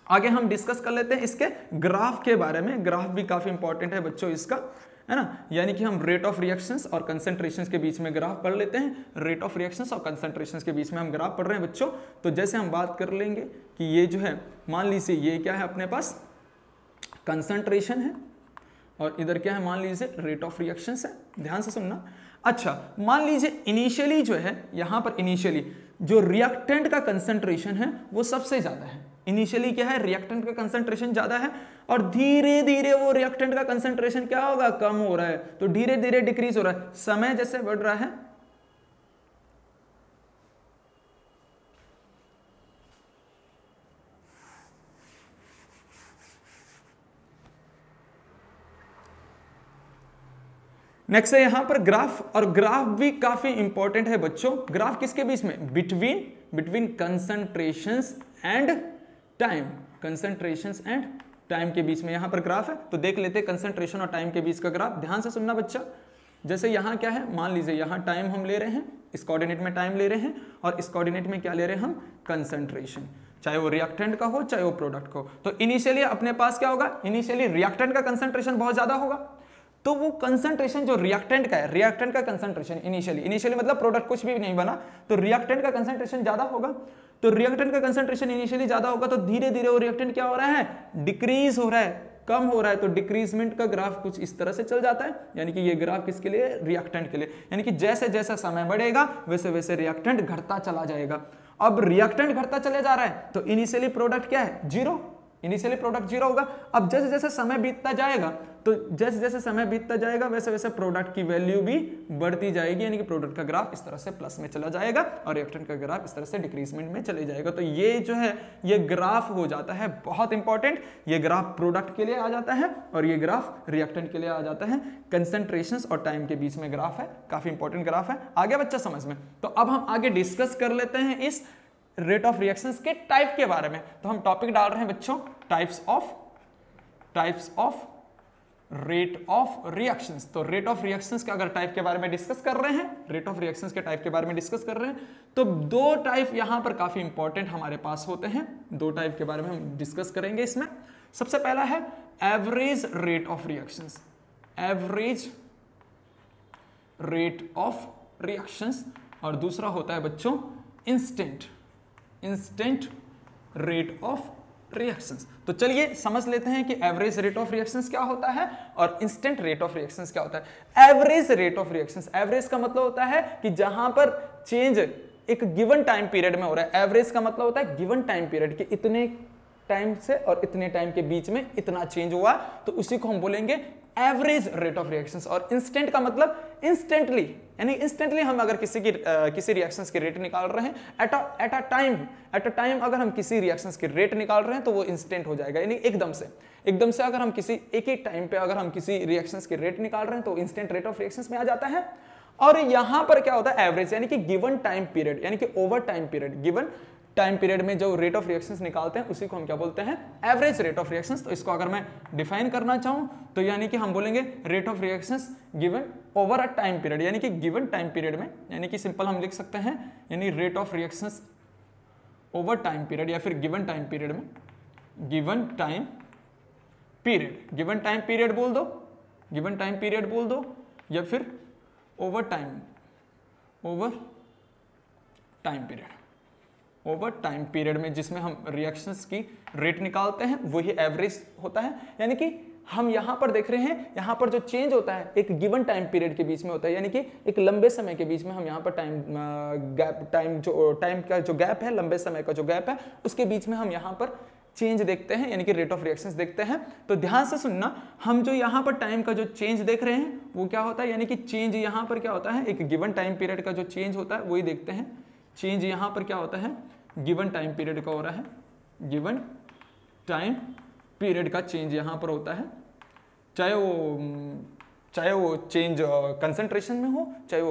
आगे हम डिस्कस कर लेते हैं इसके ग्राफ के बारे में। ग्राफ भी काफी इंपॉर्टेंट है बच्चों इसका, है ना, यानी कि हम रेट ऑफ रिएक्शंस और कंसंट्रेशंस के बीच में ग्राफ पढ़ लेते हैं। रेट ऑफ रिएक्शंस और कंसंट्रेशंस के बीच में हम ग्राफ पढ़ रहे हैं बच्चों। तो जैसे हम बात कर लेंगे कि ये जो है, मान लीजिए ये क्या है, अपने पास कंसंट्रेशन है और इधर क्या है, मान लीजिए रेट ऑफ रिएक्शंस है। ध्यान से सुनना। अच्छा, मान लीजिए इनिशियली जो है, यहां पर इनिशियली जो रिएक्टेंट का कंसंट्रेशन है वो सबसे ज्यादा है, इनिशियली क्या है, रिएक्टेंट का कंसंट्रेशन ज्यादा है और धीरे धीरे वो रिएक्टेंट का कंसंट्रेशन क्या होगा, कम हो रहा है, तो धीरे धीरे डिक्रीज हो रहा है, समय जैसे बढ़ रहा है नेक्स्ट है यहां पर ग्राफ, और ग्राफ भी काफी इंपॉर्टेंट है बच्चों। ग्राफ किसके बीच में, between concentrations and time, concentrations and time के बीच में यहां पर ग्राफ है। तो देख लेते हैं कंसंट्रेशन और टाइम के बीच का ग्राफ, ध्यान से सुनना बच्चा। जैसे यहां क्या है, मान लीजिए यहां टाइम हम ले रहे हैं, इस कोऑर्डिनेट में टाइम ले रहे हैं और इस कोऑर्डिनेट में क्या ले रहे हैं हम, कंसंट्रेशन, चाहे वो रिएक्टेंट का हो चाहे वो प्रोडक्ट का हो। तो इनिशियली अपने पास क्या होगा, इनिशियली रिएक्टेंट का कंसंट्रेशन बहुत ज्यादा होगा, तो वो कंसंट्रेशन जो रिएक्टेंट का है, रिएक्टेंट का कंसंट्रेशन इनिशियली मतलब प्रोडक्ट कुछ भी नहीं बना, तो रिएक्टेंट का कंसंट्रेशन ज्यादा होगा। तो रिएक्टेंट का कंसंट्रेशन इनिशियली ज्यादा होगा तो धीरे धीरे वो रिएक्टेंट क्या हो रहा है, डिक्रीज हो रहा है, कम हो रहा है। तो डिक्रीजमेंट का ग्राफ कुछ इस तरह से चल जाता है, यानी कि ये ग्राफ किसके लिए, रिएक्टेंट के लिए, यानी कि जैसे जैसा समय बढ़ेगा वैसे वैसे रिएक्टेंट घटता चला जाएगा। अब रिएक्टेंट घटता चले जा रहा है तो इनिशियली प्रोडक्ट क्या है, जीरो, इनिशियली प्रोडक्ट जीरो होगा। अब जैसे जैसे समय बीतता जाएगा, तो जैसे जैसे समय बीतता जाएगा वैसे वैसे प्रोडक्ट की वैल्यू भी बढ़ती जाएगी, यानी कि प्रोडक्ट का ग्राफ इस तरह से प्लस में चला जाएगा और रिएक्टेंट का ग्राफ इस तरह से डिक्रीजमेंट में चले जाएगा। तो ये जो है ये ग्राफ हो जाता है बहुत इंपॉर्टेंट, ये ग्राफ प्रोडक्ट के लिए आ जाता है और ये ग्राफ रिएक्टेंट के लिए आ जाता है। कंसंट्रेशंस और टाइम के बीच में ग्राफ है, काफी इंपॉर्टेंट ग्राफ है। आ गया बच्चा समझ में? तो अब हम आगे डिस्कस कर लेते हैं इस रेट ऑफ रिएक्शंस के टाइप के बारे में। तो हम टॉपिक डाल रहे हैं बच्चों, types of rate of reactions. तो रेट ऑफ रिएक्शंस के अगर टाइप के बारे में डिस्कस कर रहे हैं, रेट ऑफ रिएक्शंस के टाइप के बारे में डिस्कस कर रहे हैं, तो दो टाइप यहां पर काफी इंपॉर्टेंट हमारे पास होते हैं, दो टाइप के बारे में हम डिस्कस करेंगे इसमें। सबसे पहला है average rate of reactions, average rate of reactions, और दूसरा होता है बच्चों इंस्टेंट रेट ऑफ रिएक्शंस। तो चलिए समझ लेते हैं कि एवरेज रेट ऑफ रिएक्शंस क्या होता है और इंस्टेंट रेट ऑफ रिएक्शंस क्या होता है। Average rate of reactions, average का मतलब होता है कि जहां पर चेंज एक गिवन टाइम पीरियड में हो रहा है। एवरेज का मतलब होता है गिवन टाइम पीरियड, कि इतने टाइम से और इतने टाइम के बीच में इतना चेंज हुआ, तो उसी को हम बोलेंगे एवरेज रेट ऑफ रिएक्शंस। और इंस्टेंट का मतलब इंस्टेंटली, यानी इंस्टेंटली हम अगर किसी रिएक्शंस के रेट निकाल रहे हैं एट अ टाइम अगर हम किसी रिएक्शंस के रेट निकाल रहे हैं तो वो इंस्टेंट हो जाएगा, यानी एकदम से अगर हम किसी एक ही टाइम पे अगर हम किसी रिएक्शंस के रेट निकाल रहे हैं तो इंस्टेंट रेट ऑफ रिएक्शंस में आ जाता है। और यहां पर क्या होता है एवरेज, यानी कि गिवन टाइम पीरियड, यानी कि over time period, given time period में जो रेट ऑफ रिएक्शंस निकालते हैं उसी को हम क्या बोलते हैं, एवरेज रेट ऑफ रिएक्शंस। तो इसको अगर मैं डिफाइन करना चाहूं तो यानी कि हम बोलेंगे rate of reactions given over a time period, यानी कि गिवन टाइम पीरियड में, यानी कि सिंपल हम लिख सकते हैं यानी rate of reactions over time period या फिर गिवन टाइम पीरियड में, गिवन टाइम पीरियड बोल दो, गिवन टाइम पीरियड बोल दो, या फिर ओवर टाइम पीरियड में जिसमें हम रिएक्शंस की रेट निकालते हैं वही एवरेज होता है। यानी कि हम यहां पर देख रहे हैं, यहां पर जो चेंज होता है एक गिवन टाइम पीरियड के बीच में होता है, यानी कि एक लंबे समय के बीच में हम यहां पर टाइम का जो गैप है, लंबे समय का जो गैप है उसके बीच में हम यहां पर चेंज देखते हैं, यानी कि रेट ऑफ रिएक्शंस देखते हैं। तो ध्यान से सुनना, हम जो यहां पर टाइम का जो चेंज देख रहे हैं वो क्या होता है, यानी कि चेंज यहां पर क्या होता है, एक गिवन टाइम पीरियड का जो चेंज होता है वही देखते हैं। चेंज यहां पर क्या होता है, गिवन टाइम पीरियड का हो रहा है, गिवन टाइम पीरियड का चेंज यहां पर होता है, चाहे वो चेंज कंसंट्रेशन में हो, चाहे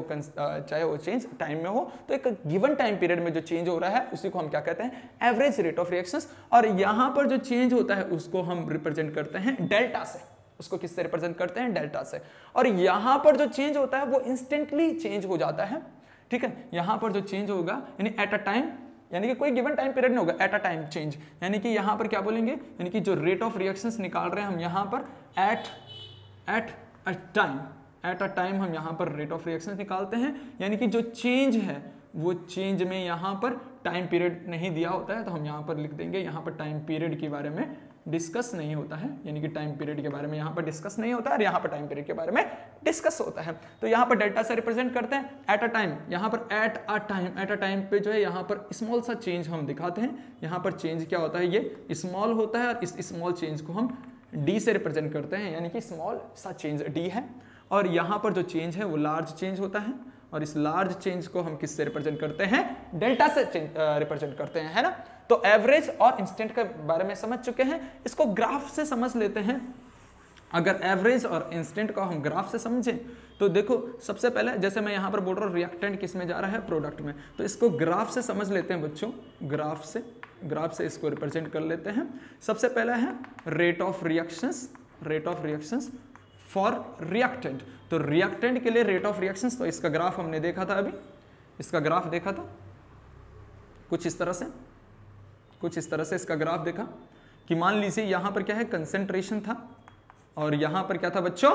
वो चेंज टाइम में हो। तो एक गिवन टाइम पीरियड में जो चेंज हो रहा है उसी को हम क्या कहते हैं, एवरेज रेट ऑफ रिएक्शंस। और यहां पर जो चेंज होता है उसको हम रिप्रेजेंट करते हैं डेल्टा से। उसको किससे रिप्रेजेंट करते हैं, डेल्टा से। और यहां पर जो चेंज होता है वो इंस्टेंटली चेंज हो जाता है, ठीक है। यहां पर जो चेंज होगा यानी एट अ टाइम, यानी कि कोई गिवन टाइम पीरियड नहीं होगा, एट अ टाइम चेंज, यानी कि यहां पर क्या बोलेंगे, यानी कि जो रेट ऑफ रिएक्शंस निकाल रहे हैं हम यहां पर एट अ टाइम हम यहां पर रेट ऑफ रिएक्शंस निकालते हैं, यानी कि जो चेंज है वो चेंज में यहां पर टाइम पीरियड नहीं दिया होता है तो हम यहाँ पर लिख देंगे, यहाँ पर टाइम पीरियड के बारे में डिस्कस नहीं होता है, यानी कि टाइम पीरियड के बारे में यहाँ पर डिस्कस नहीं होता है और यहाँ पर टाइम पीरियड के बारे में डिस्कस होता है। तो यहाँ पर डेल्टा से रिप्रेजेंट करते हैं एट अ टाइम, यहाँ पर एट अ टाइम पे जो है यहाँ पर स्मॉल सा चेंज हम दिखाते हैं। यहाँ पर चेंज क्या होता है, ये स्मॉल होता है और इस स्मॉल चेंज को हम डी से रिप्रेजेंट करते हैं, यानी कि स्मॉल सा चेंज डी है। और यहाँ पर जो चेंज है वो लार्ज चेंज होता है और इस लार्ज चेंज को हम किससे रिप्रेजेंट करते हैं, डेल्टा से रिप्रेजेंट करते हैं, है ना। तो एवरेज और इंस्टेंट के बारे में समझ चुके हैं, इसको ग्राफ से समझ लेते हैं। अगर एवरेज और इंस्टेंट को हम ग्राफ से समझें तो देखो सबसे पहले जैसे मैं यहाँ पर बोल रहा हूँ रिएक्टेंट किस में जा रहा है, प्रोडक्ट में, तो इसको ग्राफ से समझ लेते हैं बच्चों। ग्राफ से इसको रिप्रेजेंट कर लेते हैं। सबसे पहला है rate of reactions for reactant. तो रिएक्टेंट के लिए रेट ऑफ रिएक्शंस, तो इसका ग्राफ हमने देखा था, अभी इसका ग्राफ देखा था कुछ इस तरह से इसका ग्राफ देखा कि मान लीजिए यहां पर क्या है, कंसंट्रेशन था और यहां पर क्या था बच्चों,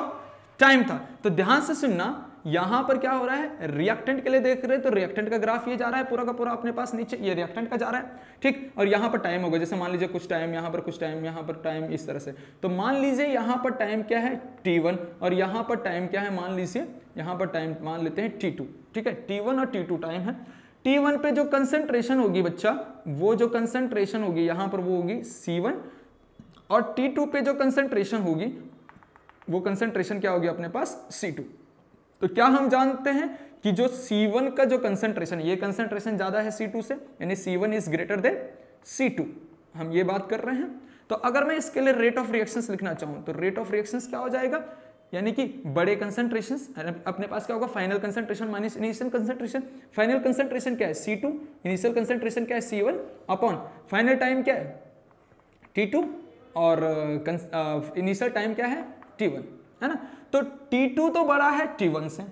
टाइम था। तो ध्यान से सुनना, यहां पर क्या हो रहा है, रिएक्टेंट के लिए देख रहे हैं तो रिएक्टेंट का ग्राफ ये जा रहा है पूरा का पूरा अपने पास नीचे, ये रिएक्टेंट का जा रहा है, ठीक। और यहां पर टाइम होगा, जैसे मान लीजिए कुछ टाइम यहां पर, कुछ टाइम यहां पर, टाइम इस तरह से। तो मान लीजिए यहां पर टाइम क्या है t1 और यहां पर टाइम क्या है, मान लीजिए यहां पर टाइम मान लेते हैं t2, ठीक है। t1 और t2 टाइम है। t1 पे जो कंसंट्रेशन होगी बच्चा, वो जो कंसंट्रेशन होगी यहां पर वो होगी c1 और t2 पे जो कंसंट्रेशन होगी वो कंसंट्रेशन क्या होगी अपने पास, c2। तो क्या हम जानते हैं कि जो c1 का जो कंसंट्रेशन, ये कंसंट्रेशन ज्यादा है c2 से, यानी c1 is greater than c2, हम ये बात कर रहे हैं। तो अगर मैं इसके लिए रेट ऑफ रिएक्शंस लिखना चाहूं तो रेट ऑफ रिएक्शंस क्या हो जाएगा, यानी कि बड़े कंसंट्रेशंस अपने पास क्या होगा, final concentration minus initial concentration. Final concentration क्या है c2, इनिशियल कंसंट्रेशन क्या है c1 अपॉन फाइनल टाइम क्या है t2 और इनिशियल टाइम क्या है t1, है ना। तो t2 तो बड़ा है t1 से,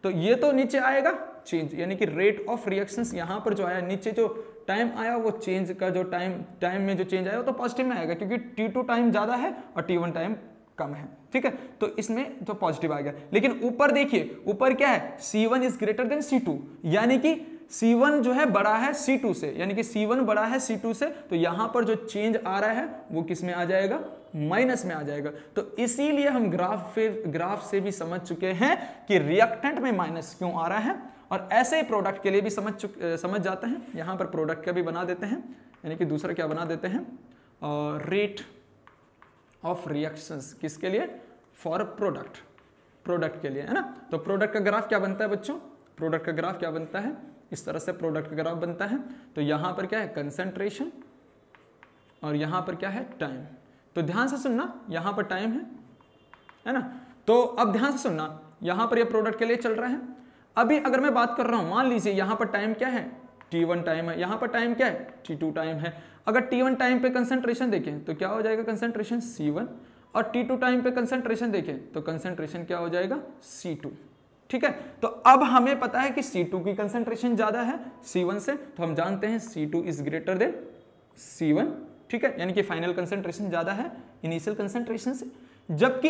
तो ये तो नीचे आएगा चेंज, यानी कि रेट ऑफ रिएक्शंस यहां पर जो आया, नीचे जो टाइम आया वो चेंज का जो टाइम में जो चेंज आया वो तो पॉजिटिव में आएगा, क्योंकि t2 टाइम ज्यादा है और t1 टाइम कम है, ठीक है। तो इसमें जो पॉजिटिव आ गया। लेकिन ऊपर देखिए, ऊपर क्या है, c1 is greater than c2, यानी कि c1 जो है बड़ा है c2 से, यानी कि c1 बड़ा है c2 से। तो यहां पर जो चेंज आ रहा है वो किस में आ जाएगा, माइनस में आ जाएगा। तो इसीलिए हम ग्राफ से भी समझ चुके हैं कि रिएक्टेंट में माइनस क्यों आ रहा है, और ऐसे ही प्रोडक्ट के लिए भी समझ जाते हैं। यहां पर प्रोडक्ट का भी बना देते हैं, यानी कि दूसरा क्या बना देते हैं, रेट ऑफ रिएक्शंस, किसके लिए, फॉर प्रोडक्ट के लिए, है ना। तो प्रोडक्ट का ग्राफ क्या बनता है बच्चों, प्रोडक्ट का ग्राफ क्या बनता है, इस तरह से प्रोडक्ट का ग्राफ बनता है। तो यहां पर क्या है, कंसंट्रेशन और यहां पर क्या है, टाइम। तो ध्यान से सुनना, यहां पर टाइम है ना। तो अब ध्यान से सुनना, यहां पर ये प्रोडक्ट के लिए चल रहा है। अभी अगर मैं बात कर रहा हूं, मान लीजिए यहां पर टाइम क्या है, t1 टाइम है, यहां पर टाइम क्या है, t2 टाइम है। अगर t1 टाइम पे कंसंट्रेशन देखें तो क्या हो जाएगा, कंसंट्रेशन c1, और t2 टाइम पे कंसंट्रेशन देखें तो कंसंट्रेशन क्या हो जाएगा, c2, ठीक है। तो अब हमें पता है कि c2 की कंसंट्रेशन ज्यादा है c1 से, तो हम जानते हैं c2 is greater than c1, ठीक है। यानी कि फाइनल कंसंट्रेशन ज्यादा है इनिशियल कंसंट्रेशन से, जबकि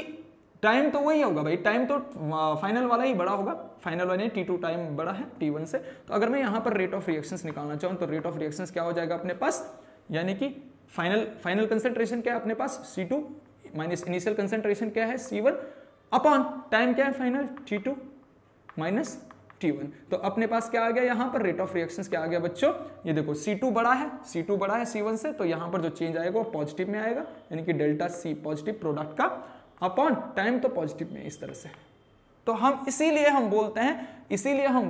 टाइम तो वही होगा भाई, टाइम तो फाइनल वाला ही बड़ा होगा, फाइनल वाला t2 टाइम बड़ा है t1 से। तो अगर मैं यहाँ पर रेट ऑफ रिएक्शंस निकालना चाहूँ तो रेट ऑफ रिएक्शंस क्या हो जाएगा अपने पास, यानी कि फाइनल कंसंट्रेशन क्या है अपने पास c2 माइनस इनिशियल कंसंट्रेशन क्या है c1 अपॉन टाइम क्या है फाइनल t2 माइनस t1। तो अपने पास क्या आ गया, यहाँ पर रेट ऑफ रिएक्शंस क्या आ गया बच्चों, ये देखो c2 बड़ा है c1 से, तो यहाँ पर जो चेंज आएगा वो पॉजिटिव में आएगा, यानी कि डेल्टा c पॉजिटिव प्रोडक्ट का अपॉन टाइम तो पॉजिटिव में, इस तरह से। तो हम इसीलिए हम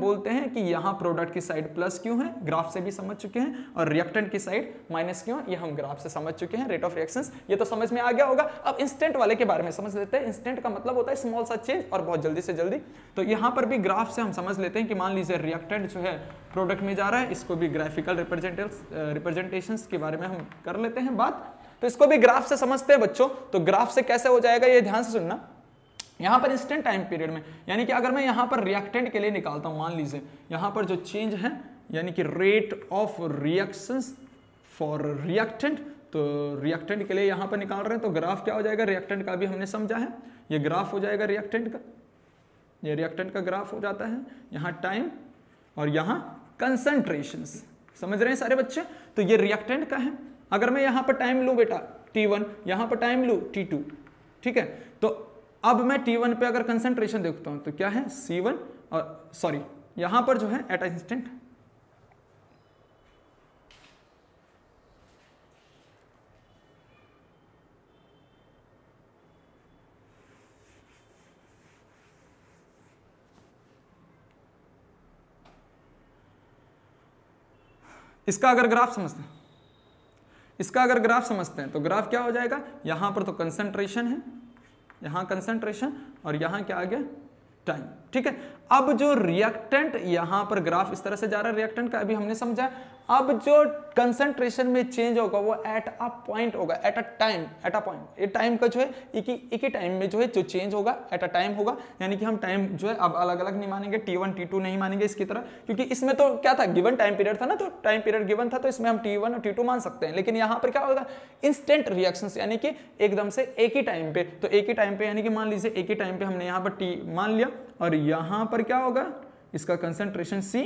बोलते हैं कि यहाँ प्रोडक्ट की साइड प्लस क्यों है, ग्राफ से भी समझ चुके हैं, और रिएक्टेंट की साइड माइनस क्यों, ये हम ग्राफ से समझ चुके हैं। रेट ऑफ रिएक्शंस ये तो समझ में आ गया होगा। अब इंस्टेंट वाले के बारे में समझ लेते हैं। इंस्टेंट का मतलब होता है स्मॉल सा चेंज और बहुत जल्दी से जल्दी। तो यहाँ पर भी ग्राफ से हम समझ लेते हैं कि मान लीजिए रिएक्टेंट जो है प्रोडक्ट में जा रहा है, इसको भी ग्राफिकल रिप्रेजेंटेशन के बारे में हम कर लेते हैं बात। तो इसको भी ग्राफ से समझते हैं बच्चों। तो ग्राफ से कैसे हो जाएगा ये ध्यान से सुनना। यहां पर इंस्टेंट टाइम पीरियड में, यानी कि अगर मैं यहां पर रिएक्टेंट के लिए निकालता हूं, मान लीजिए यहां पर जो चेंज है, यानी कि rate of reactions for reactant, तो रिएक्टेंट के लिए यहां पर निकाल रहे हैं, तो ग्राफ क्या हो जाएगा, रिएक्टेंट का भी हमने समझा है, ये ग्राफ हो जाएगा रिएक्टेंट का, ये रिएक्टेंट का ग्राफ हो जाता है। यहां टाइम और यहां कंसंट्रेशंस, समझ रहे हैं सारे बच्चे? तो ये रिएक्टेंट का है। अगर मैं यहां पर टाइम लूं बेटा T1, यहां पर टाइम लूं T2, ठीक है, तो अब मैं T1 पे अगर कंसंट्रेशन देखता हूं तो क्या है C1, और सॉरी यहां पर जो है एट इंस्टेंट इसका अगर ग्राफ समझते हैं तो ग्राफ क्या हो जाएगा, यहां पर तो कंसंट्रेशन है, यहां कंसंट्रेशन, और यहां क्या आ गया टाइम, ठीक है। अब जो रिएक्टेंट यहां पर ग्राफ इस तरह से जा रहा है, रिएक्टेंट का अभी हमने समझा। अब जो कंसंट्रेशन में चेंज होगा वो एट अ पॉइंट होगा, एट अ पॉइंट। ये टाइम का जो है एक ही टाइम में जो है जो चेंज होगा एट अ टाइम होगा, यानी कि हम टाइम जो है अब अलग अलग नहीं मानेंगे, T1 T2 नहीं मानेंगे इसकी तरह, क्योंकि इसमें तो क्या था गिवन टाइम पीरियड था ना, तो टाइम पीरियड गिवन था तो इसमें हम T1 और T2 मान सकते हैं। लेकिन यहां पर क्या होगा इंस्टेंट रिएक्शंस, यानी कि एकदम से एक ही टाइम पे, तो एक ही टाइम पे यानी कि मान लीजिए एक ही टाइम पे हमने यहाँ पर T मान लिया, और यहां पर क्या होगा इसका कंसंट्रेशन C,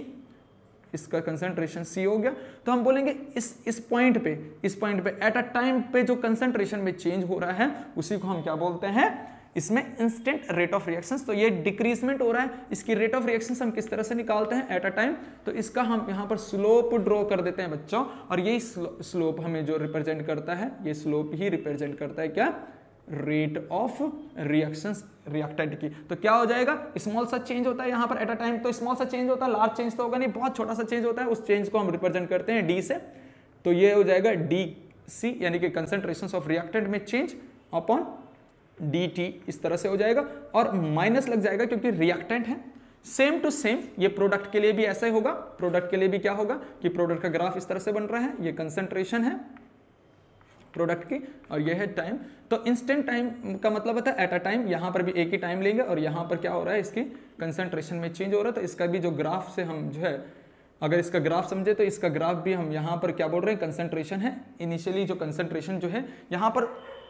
इसका कंसंट्रेशन C हो गया। तो हम बोलेंगे इस पॉइंट पे एट अ टाइम पे जो कंसंट्रेशन में चेंज हो रहा है उसी को हम क्या बोलते हैं, इसमें इंस्टेंट रेट ऑफ रिएक्शंस। तो ये डिक्रीजमेंट हो रहा है, इसकी रेट ऑफ रिएक्शंस हम किस तरह से निकालते हैं एट अ टाइम, तो इसका हम यहाँ पर स्लोप ड्रॉ कर देते हैं बच्चों, और यही स्लोप हमें जो रिप्रेजेंट करता है, ये स्लोप ही रिप्रेजेंट करता है क्या, रेट ऑफ रिएक्शंस रिएक्टेंट की। तो क्या हो जाएगा, स्मॉल सा चेंज होता है यहाँ पर एट अ टाइम, तो स्मॉल सा चेंज होता है, लार्ज चेंज तो होगा नहीं, बहुत छोटा सा चेंज होता है, उस चेंज को हम रिप्रेजेंट करते हैं डी से। तो ये हो जाएगा DC, यानी कि कंसंट्रेशन ऑफ रिएक्टेंट में चेंज अपॉन DT, इस तरह से हो जाएगा, और माइनस लग जाएगा क्योंकि रिएक्टेंट है। सेम टू सेम ये प्रोडक्ट के लिए भी ऐसा ही होगा, प्रोडक्ट के लिए भी क्या होगा कि प्रोडक्ट का ग्राफ इस तरह से बन रहा है, ये कंसंट्रेशन है प्रोडक्ट की, और ये है टाइम। तो इंस्टेंट टाइम का मतलब होता है एट अ टाइम, यहां पर भी एक ही टाइम लेंगे, और यहां पर क्या हो रहा है इसकी कंसंट्रेशन में चेंज हो रहा है। तो इसका भी जो ग्राफ से हम जो है अगर इसका ग्राफ समझे तो इसका ग्राफ भी हम यहाँ पर क्या बोल रहे हैं, कंसंट्रेशन है। इनिशियली जो कंसंट्रेशन जो है यहाँ पर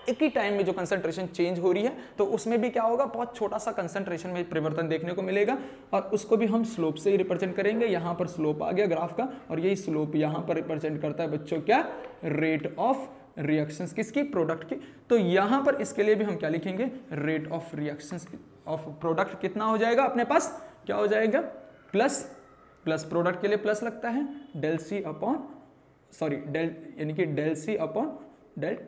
एक ही टाइम में जो कंसंट्रेशन चेंज हो रही है, तो उसमें भी क्या होगा, बहुत छोटा सा कंसंट्रेशन में परिवर्तन देखने को मिलेगा, और उसको भी हम स्लोप से ही रिप्रेजेंट करेंगे। यहाँ पर स्लोप आ गया ग्राफ का, और यही स्लोप यहाँ पर रिप्रेजेंट करता है बच्चों क्या, रेट ऑफ रिएक्शंस, किसकी, प्रोडक्ट की। तो यहां पर इसके लिए भी हम क्या लिखेंगे, rate of reactions of product कितना हो जाएगा अपने पास, क्या हो जाएगा, प्लस प्रोडक्ट के लिए प्लस लगता है डेल यानी कि del C upon del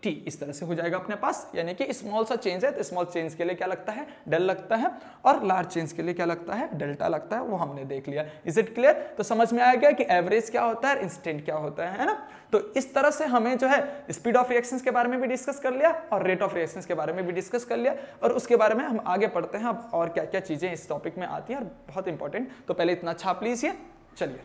T, इस तरह से हो जाएगा अपने पास। यानी कि स्मॉल सा चेंज है तो स्मॉल चेंज के लिए क्या लगता है, डेल लगता है, और लार्ज चेंज के लिए क्या लगता है, डेल्टा लगता है। वो हमने देख लिया। Is it clear? तो समझ में आ गया कि एवरेज क्या होता है, इंस्टेंट क्या होता है ना। तो इस तरह से हमें जो है स्पीड ऑफ रिएक्शंस के बारे में भी डिस्कस कर लिया, और रेट ऑफ रिएक्शंस के बारे में भी डिस्कस कर लिया, और उसके बारे में हम आगे पढ़ते हैं अब और क्या क्या चीजें इस टॉपिक में आती हैं, और बहुत इंपॉर्टेंट। तो पहले इतना छाप लीजिए, चलिए।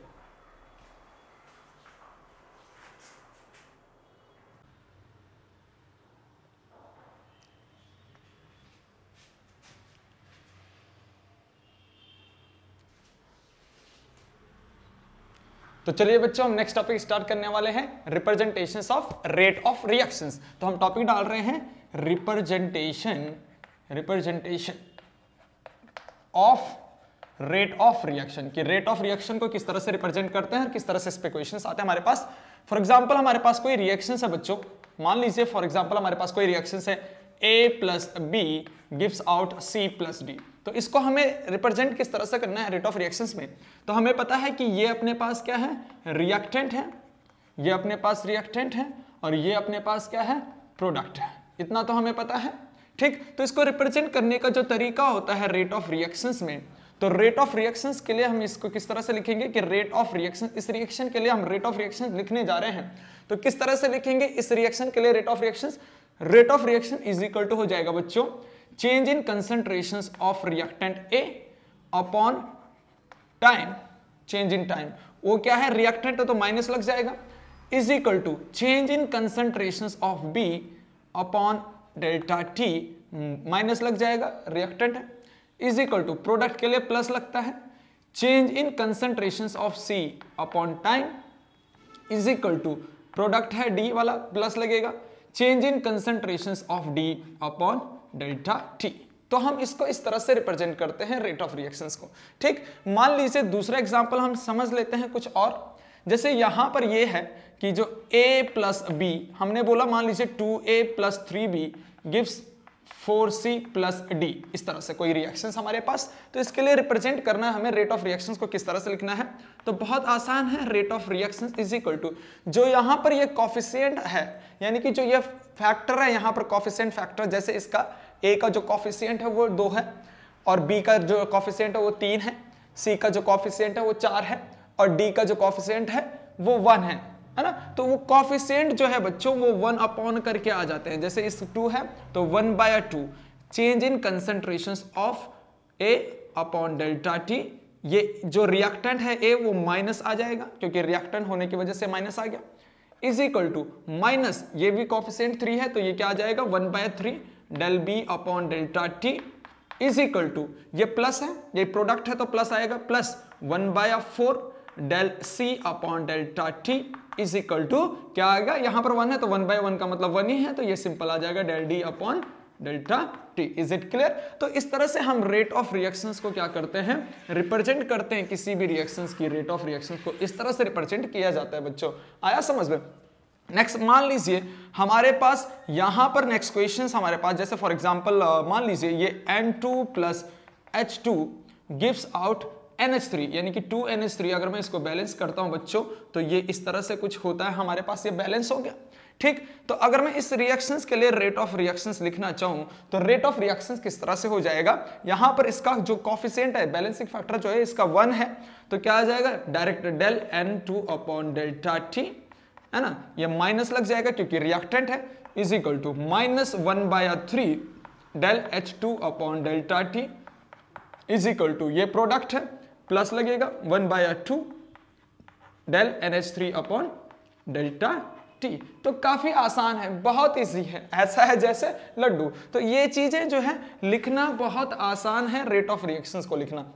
तो चलिए बच्चों, हम नेक्स्ट टॉपिक स्टार्ट करने वाले हैं, representations of rate of reactions. तो हम टॉपिक डाल रहे हैं representation of rate of reaction, कि रेट ऑफ रिएक्शन को किस तरह से रिप्रेजेंट करते हैं और किस तरह से स्पेकुलेशंस आते हैं हमारे पास। फॉर एग्जांपल हमारे पास कोई रिएक्शन है बच्चों, मान लीजिए फॉर एग्जांपल हमारे पास कोई रिएक्शन है A plus B gives out C plus D. तो इसको हमें रिप्रेजेंट किस तरह से करना है रेट ऑफ रिएक्शंस में। तो हमें पता है कि ये अपने पास क्या है, रिएक्टेंट है, ये अपने पास रिएक्टेंट है, और ये अपने पास क्या है, प्रोडक्ट है। इतना तो हमें पता है, ठीक। तो इसको रिप्रेजेंट करने का जो तरीका होता है रेट ऑफ रिएक्शंस में, तो रेट ऑफ रिएक्शंस के लिए हम इसको किस तरह से लिखेंगे कि रेट ऑफ रिएक्शन, इस रिएक्शन के लिए हम रेट ऑफ रिएक्शन लिखने जा रहे हैं। तो किस तरह से लिखेंगे इस रिएक्शन के लिए rate of reactions, rate of reaction is equal to हो जाएगा बच्चों change in concentrations of reactant A upon time, change in time. वो क्या है, रिएक्टेंट है तो माइनस लग जाएगा, is equal to change in concentrations of B upon delta T, minus लग जाएगा, रिएक्टेंट है, इज इक्वल टू प्रोडक्ट के लिए प्लस लगता है change in concentrations of C upon time, is equal to product है D वाला प्लस लगेगा change in concentrations of D upon delta T। तो हम इसको इस तरह से रिप्रेजेंट करते हैं रेट ऑफ रिएक्शंस को, ठीक। मान लीजिए दूसरा एग्जांपल हम समझ लेते हैं कुछ और। जैसे यहां पर ये है कि जो a प्लस बी हमने बोला, मान लीजिए 2a plus 3b gives 4c plus D, इस तरह से कोई रिएक्शंस हमारे पास। तो इसके लिए रिप्रेजेंट करना है हमें रेट ऑफ रिएक्शंस को किस तरह से लिखना है, तो बहुत आसान है। Rate of reactions is equal to जो यहाँ पर ये कॉफिशिएंट है, यानी कि जो ये फैक्टर है यहाँ पर कॉफिशिएंट फैक्टर, जैसे इसका a का जो कॉफिशिएंट है वो 2 है और b का जो कॉफिशिएंट है वो 3 है, c का जो कॉफिशिएंट है वो 4 है और d का जो कॉफिशिएंट है वो 1 है ना। तो वो कॉफिशिएंट जो है बच्चों वो 1 अपॉन करके आ जाते हैं। जैसे इस 2 है तो 1/2 change in concentrations of A upon delta T. ये जो रिएक्टेंट है A वो माइनस आ जाएगा क्योंकि रिएक्टेंट होने की वजह से माइनस आ गया, इज इक्वल टू माइनस ये भी कॉफिशिएंट 3 है तो ये क्या आ जाएगा 1/3 del B upon delta T is equal to, ये प्लस है ये प्रोडक्ट है तो प्लस आएगा, plus 1/4 del C upon delta T is equal to क्या आएगा, यहां पर 1 है तो 1/1 का मतलब 1 ही है तो ये सिंपल आ जाएगा del D upon delta T. Is it clear? तो इस तरह से हम रेट ऑफ रिएक्शंस को क्या करते हैं, रिप्रेजेंट करते हैं। किसी भी रिएक्शंस की रेट ऑफ रिएक्शंस को इस तरह से रिप्रेजेंट किया जाता है बच्चों। आया समझ में? नेक्स्ट मान लीजिए हमारे पास यहां पर नेक्स्ट क्वेश्चंस हमारे पास, जैसे फॉर एग्जांपल मान लीजिए ये N2 plus H2 gives out NH3 यानी कि 2NH3। अगर मैं इसको बैलेंस करता हूं बच्चों तो ये इस तरह से कुछ होता है, हमारे पास ये बैलेंस हो गया। ठीक, तो अगर मैं इस रिएक्शंस के लिए रेट ऑफ रिएक्शंस लिखना चाहूं तो रेट ऑफ रिएक्शंस किस तरह से हो जाएगा, यहां पर इसका जो कॉफिशिएंट है बैलेंसिंग फैक्टर जो है इसका 1 है तो क्या आ जाएगा direct del N2 upon delta T, है ना, ये माइनस लग जाएगा क्योंकि रिएक्टेंट है, is equal to minus 1/3 del H2 upon delta T is equal to ये प्रोडक्ट है प्लस लगेगा 1/2 del NH3 upon delta T. तो काफी आसान है, बहुत इजी है, ऐसा है जैसे लड्डू। तो ये चीजें जो है लिखना बहुत आसान है, रेट ऑफ रिएक्शंस को लिखना।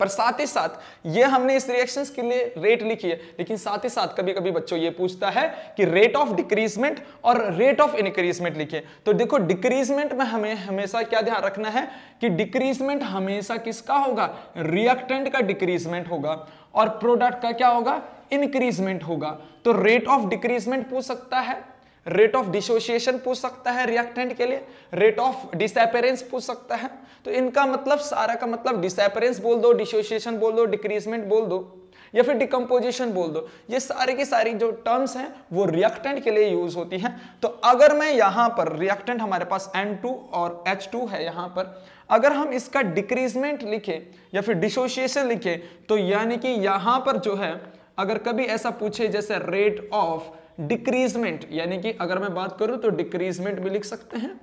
पर साथ ही साथ ये हमने इस रिएक्शंस के लिए रेट लिखी है, लेकिन साथ ही साथ कभी कभी बच्चों ये पूछता है कि रेट ऑफ डिक्रीजमेंट और रेट ऑफ इनक्रीजमेंट लिखिए। तो देखो डिक्रीजमेंट में हमें हमेशा क्या ध्यान रखना है कि डिक्रीजमेंट हमेशा किसका होगा, रिएक्टेंट का डिक्रीजमेंट होगा और प्रोडक्ट का क्या होगा, इंक्रीजमेंट होगा। तो रेट ऑफ डिक्रीजमेंट पूछ सकता है, रेट ऑफ डिसोसिएशन पूछ सकता है रिएक्टेंट के लिए, रेट ऑफ डिसअपेरेंस पूछ सकता है। तो इनका मतलब सारा का मतलब डिसअपेरेंस बोल दो, डिसोसिएशन बोल दो, डिक्रीजमेंट बोल दो या फिर डिकम्पोजिशन बोल दो, ये सारी की सारी जो टर्म्स हैं वो रिएक्टेंट के लिए यूज होती हैं। तो अगर मैं यहां पर रिएक्टेंट हमारे पास N2 और H2 है, यहां पर अगर हम इसका डिक्रीजमेंट लिखे या फिर डिसोसिएशन लिखे तो यानी कि यहां पर जो है अगर कभी ऐसा पूछे जैसे रेट ऑफ डिक्रीजमेंट, यानी कि अगर मैं बात करूं तो डिक्रीजमेंट भी लिख सकते हैं,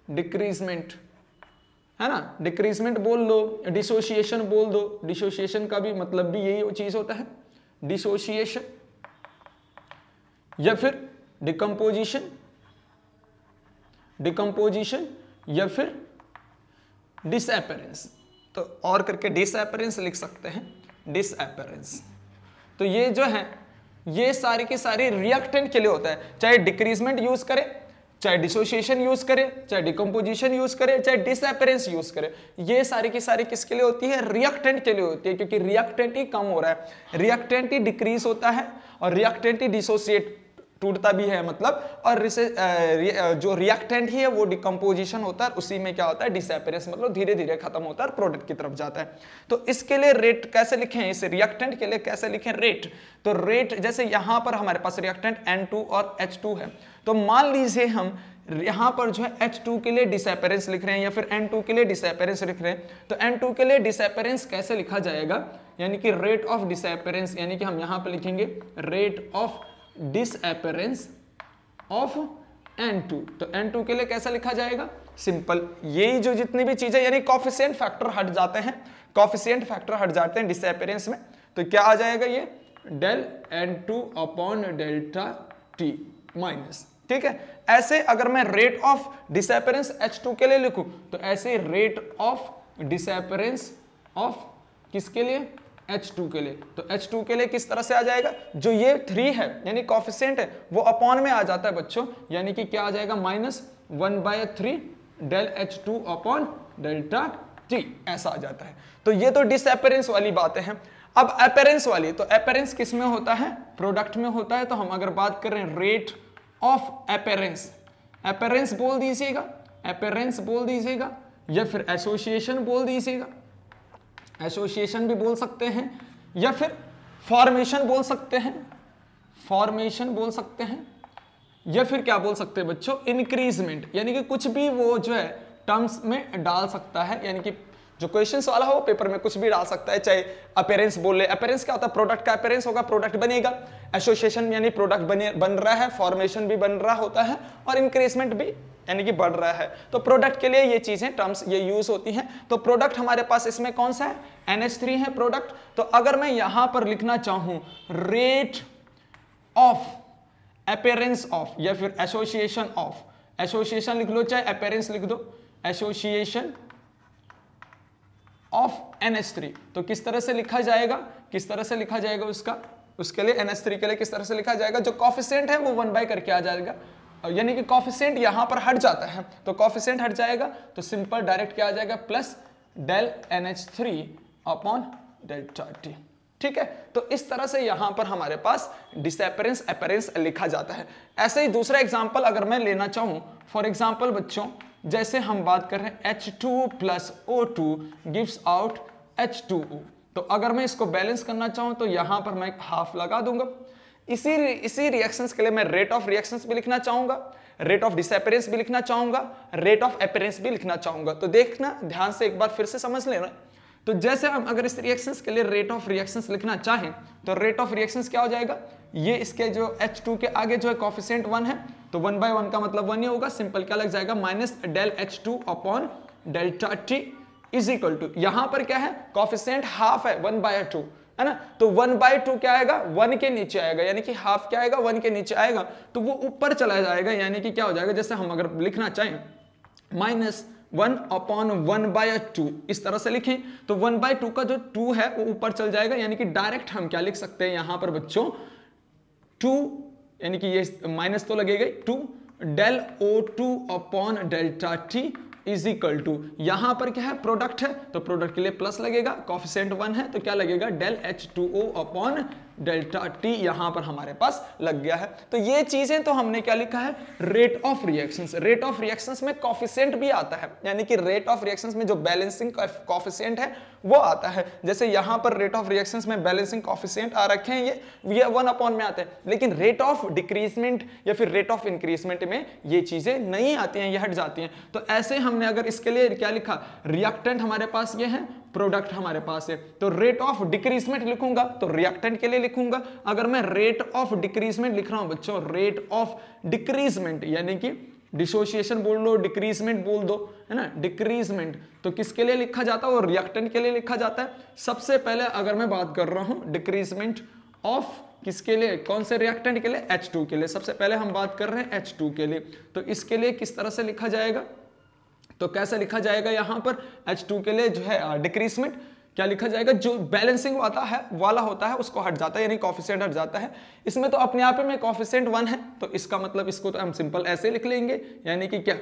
डिक्रीजमेंट है ना, डिक्रीजमेंट बोल दो, डिसोसिएशन बोल दो, डिसोसिएशन का भी मतलब भी यही चीज होता है, डिसोसिएशन या फिर डिकम्पोजिशन, डिकम्पोजिशन या फिर डिसअपेरेंस। तो और करके डिसअपेरेंस लिख सकते हैं, डिसअपेरेंस। तो ये जो है ये सारी की सारी रिएक्टेंट के लिए होता है, चाहे डिक्रीजमेंट यूज करें, चाहे डिसोसिएशन यूज करें, चाहे डिकम्पोजिशन यूज करें, चाहे डिसअपेरेंस यूज करें, ये सारी की सारी किसके लिए होती है, रिएक्टेंट के लिए होती है। क्योंकि रिएक्टेंट ही कम हो रहा है, रिएक्टेंट ही डिक्रीज होता है और रिएक्टेंट ही डिसोसिएट टूटता भी है मतलब, और जो रिएक्टेंट ही है वो डिकम्पोजिशन होता है, उसी में क्या होता है डिसअपेरेंस, मतलब धीरे धीरे खत्म होता है, प्रोडक्ट की तरफ जाता है। तो इसके लिए रेट कैसे लिखें, इस रिएक्टेंट के लिए कैसे लिखें रेट, तो रेट जैसे यहां पर हमारे पास रिएक्टेंट N2 और H2 है, तो मान लीजिए हम यहां पर जो है H2 के लिए डिसअपेरेंस लिख रहे हैं या फिर N2 के लिए डिसअपेरेंस लिख रहे हैं, तो N2 के लिए डिसअपेरेंस कैसे लिखा जाएगा, यानी कि रेट ऑफ डिसअपेरेंस, यानी कि हम यहां पर लिखेंगे rate of disappearance of N2। तो N2 के लिए कैसा लिखा जाएगा, सिंपल, यही जो जितनी भी चीजें यानी कॉफिशिएंट फैक्टर हट जाते हैं, कॉफिशिएंट फैक्टर हट जाते हैं डिसअपेरेंस में, तो क्या आ जाएगा ये del N2 upon delta T minus. ठीक है, ऐसे अगर मैं रेट ऑफ डिसअपेरेंस H2 के लिए लिखूं तो ऐसे रेट ऑफ डिसअपेरेंस ऑफ किसके लिए, H2 के लिए। तो H2 के लिए किस तरह से आ जाएगा, जो ये 3 है यानी कॉफिशिएंट है वो अपॉन में आ जाता है बच्चों, यानी कि क्या आ जाएगा minus 1/3 del H2 upon delta T, ऐसा आ जाता है। तो ये तो डिसअपेरेंस वाली बातें हैं। अब अपीयरेंस वाली, तो अपीयरेंस किस में होता है, प्रोडक्ट में होता है। तो हम अगर बात कर रहे हैं रेट ऑफ अपीयरेंस, अपीयरेंस बोल दीजिएगा, अपीयरेंस बोल दीजिएगा, या फिर एसोसिएशन बोल दीजिएगा, एसोसिएशन भी बोल सकते हैं, या फिर फॉर्मेशन बोल सकते हैं, फॉर्मेशन बोल सकते हैं, या फिर क्या बोल सकते हैं बच्चों, इंक्रीजमेंट, यानी कि कुछ भी वो जो है टर्म्स में डाल सकता है, यानी कि जो क्वेश्चंस वाला हो पेपर में कुछ भी डाल सकता है, चाहे अपीयरेंस बोल ले, अपीयरेंस क्या होता है, प्रोडक्ट का अपीयरेंस होगा, प्रोडक्ट बनेगा, एसोसिएशन यानी प्रोडक्ट बन रहा है, फॉर्मेशन भी बन रहा होता है, और इंक्रीजमेंट भी यानी कि बढ़ रहा है। तो प्रोडक्ट के लिए ये चीजें टर्म्स ये यूज होती हैं। तो प्रोडक्ट हमारे पास इसमें कौन सा है, NH3 है प्रोडक्ट। तो अगर मैं यहां पर लिखना चाहूं रेट ऑफ अपीयरेंस ऑफ, या फिर एसोसिएशन ऑफ, एसोसिएशन लिख लो चाहे अपीयरेंस लिख दो, एसोसिएशन ऑफ NH3, तो किस तरह से लिखा जाएगा, किस तरह से लिखा जाएगा उसका, उसके लिए NH3 के लिए किस तरह से लिखा जाएगा, जो कॉफिशिएंट है वो 1 करके आ जाएगा, यानी कि कॉफिशिएंट यहां पर हट जाता है, तो कॉफिशिएंट हट जाएगा तो सिंपल डायरेक्ट क्या आ जाएगा, plus del NH3 upon delta T। ठीक है, तो इस तरह से यहां पर हमारे पास डिसअपीयरेंस अपीयरेंस लिखा जाता है। ऐसे ही दूसरा एग्जांपल अगर मैं लेना चाहूं, फॉर एग्जांपल बच्चों जैसे हम बात कर रहे हैं H2 plus O2 gives out H2O, तो अगर मैं इसको बैलेंस करना चाहूं तो यहां पर मैं हाफ लगा दूंगा। इसी रिएक्शंस के लिए मैं रेट ऑफ रिएक्शंस भी लिखना चाहूंगा, रेट ऑफ डिसअपीयरेंस भी लिखना चाहूंगा, रेट ऑफ अपीयरेंस भी लिखना चाहूंगा। तो देखना ध्यान से एक बार फिर से समझ लेना। तो जैसे हम अगर इस रिएक्शंस के लिए रेट ऑफ रिएक्शंस लिखना चाहें तो रेट ऑफ रिएक्शंस क्या हो जाएगा, ये इसके जो H2 के आगे जो है कॉफिशिएंट 1 है, तो 1/1 का मतलब 1 ही होगा, सिंपल क्या लग जाएगा, minus del H2 upon delta T is equal to, यहां पर क्या है कॉफिशिएंट हाफ है 1/2 है ना, तो 1/2 क्या आएगा, 1 के नीचे आएगा, यानी कि हाफ क्या आएगा, 1 के नीचे आएगा, तो वो ऊपर चला जाएगा, यानी कि क्या हो जाएगा, जैसे हम अगर लिखना चाहें -1 अपॉन 1/2 इस तरह से लिखें, तो 1/2 का जो 2 है वो ऊपर चल जाएगा, यानी कि डायरेक्ट हम क्या लिख सकते हैं यहां पर बच्चों 2, यानी कि ये माइनस तो लगेगा 2 del O2 upon delta T is equal to, यहां पर क्या है प्रोडक्ट है तो प्रोडक्ट के लिए प्लस लगेगा, कॉफिशिएंट 1 है तो क्या लगेगा del H2O upon delta T यहां पर हमारे पास लग गया है। तो ये चीजें तो हमने क्या लिखा है, rate of reactions. Rate of reactions में कॉफिशिएंट भी आता है, यानी कि रेट ऑफ रिएक्शंस में जो बैलेंसिंग कॉफिशिएंट है वो आता है। जैसे यहां पर रेट ऑफ रिएक्शंस में बैलेंसिंग कॉफिशिएंट आ रखे हैं, ये 1 अपॉन में आते हैं, लेकिन रेट ऑफ डिक्रीजमेंट या फिर रेट ऑफ इंक्रीजमेंट में ये चीजें नहीं आती हैं, ये हट जाती हैं। तो ऐसे हमने अगर इसके लिए क्या लिखा, रिएक्टेंट हमारे पास ये है, प्रोडक्ट हमारे पास है, तो रेट ऑफ डिक्रीजमेंट लिखूंगा तो रिएक्टेंट के लिए लिखूंगा। अगर मैं रेट ऑफ डिक्रीजमेंट लिख रहा हूं बच्चों, रेट ऑफ डिक्रीजमेंट यानी कि डिसोसिएशन बोल लो, डिक्रीजमेंट बोल दो, है ना, डिक्रीजमेंट तो किसके लिए लिखा जाता है, वो रिएक्टेंट के लिए लिखा जाता है। सबसे पहले अगर मैं बात कर रहा हूं डिक्रीजमेंट ऑफ किसके लिए, कौन से रिएक्टेंट के लिए, H2 के लिए। सबसे पहले हम बात कर रहे हैं H2 के लिए, तो इसके लिए किस तरह से लिखा जाएगा, तो कैसे लिखा जाएगा, यहां पर H2 के लिए जो है डिक्रीजमेंट क्या लिखा जाएगा, जो बैलेंसिंग वाला होता है उसको हट जाता है, यानी कॉफिशिएंट हट जाता है। इसमें तो अपने आप में कॉफिशिएंट 1 है, तो इसका मतलब इसको तो हम सिंपल ऐसे लिख लेंगे, यानी कि क्या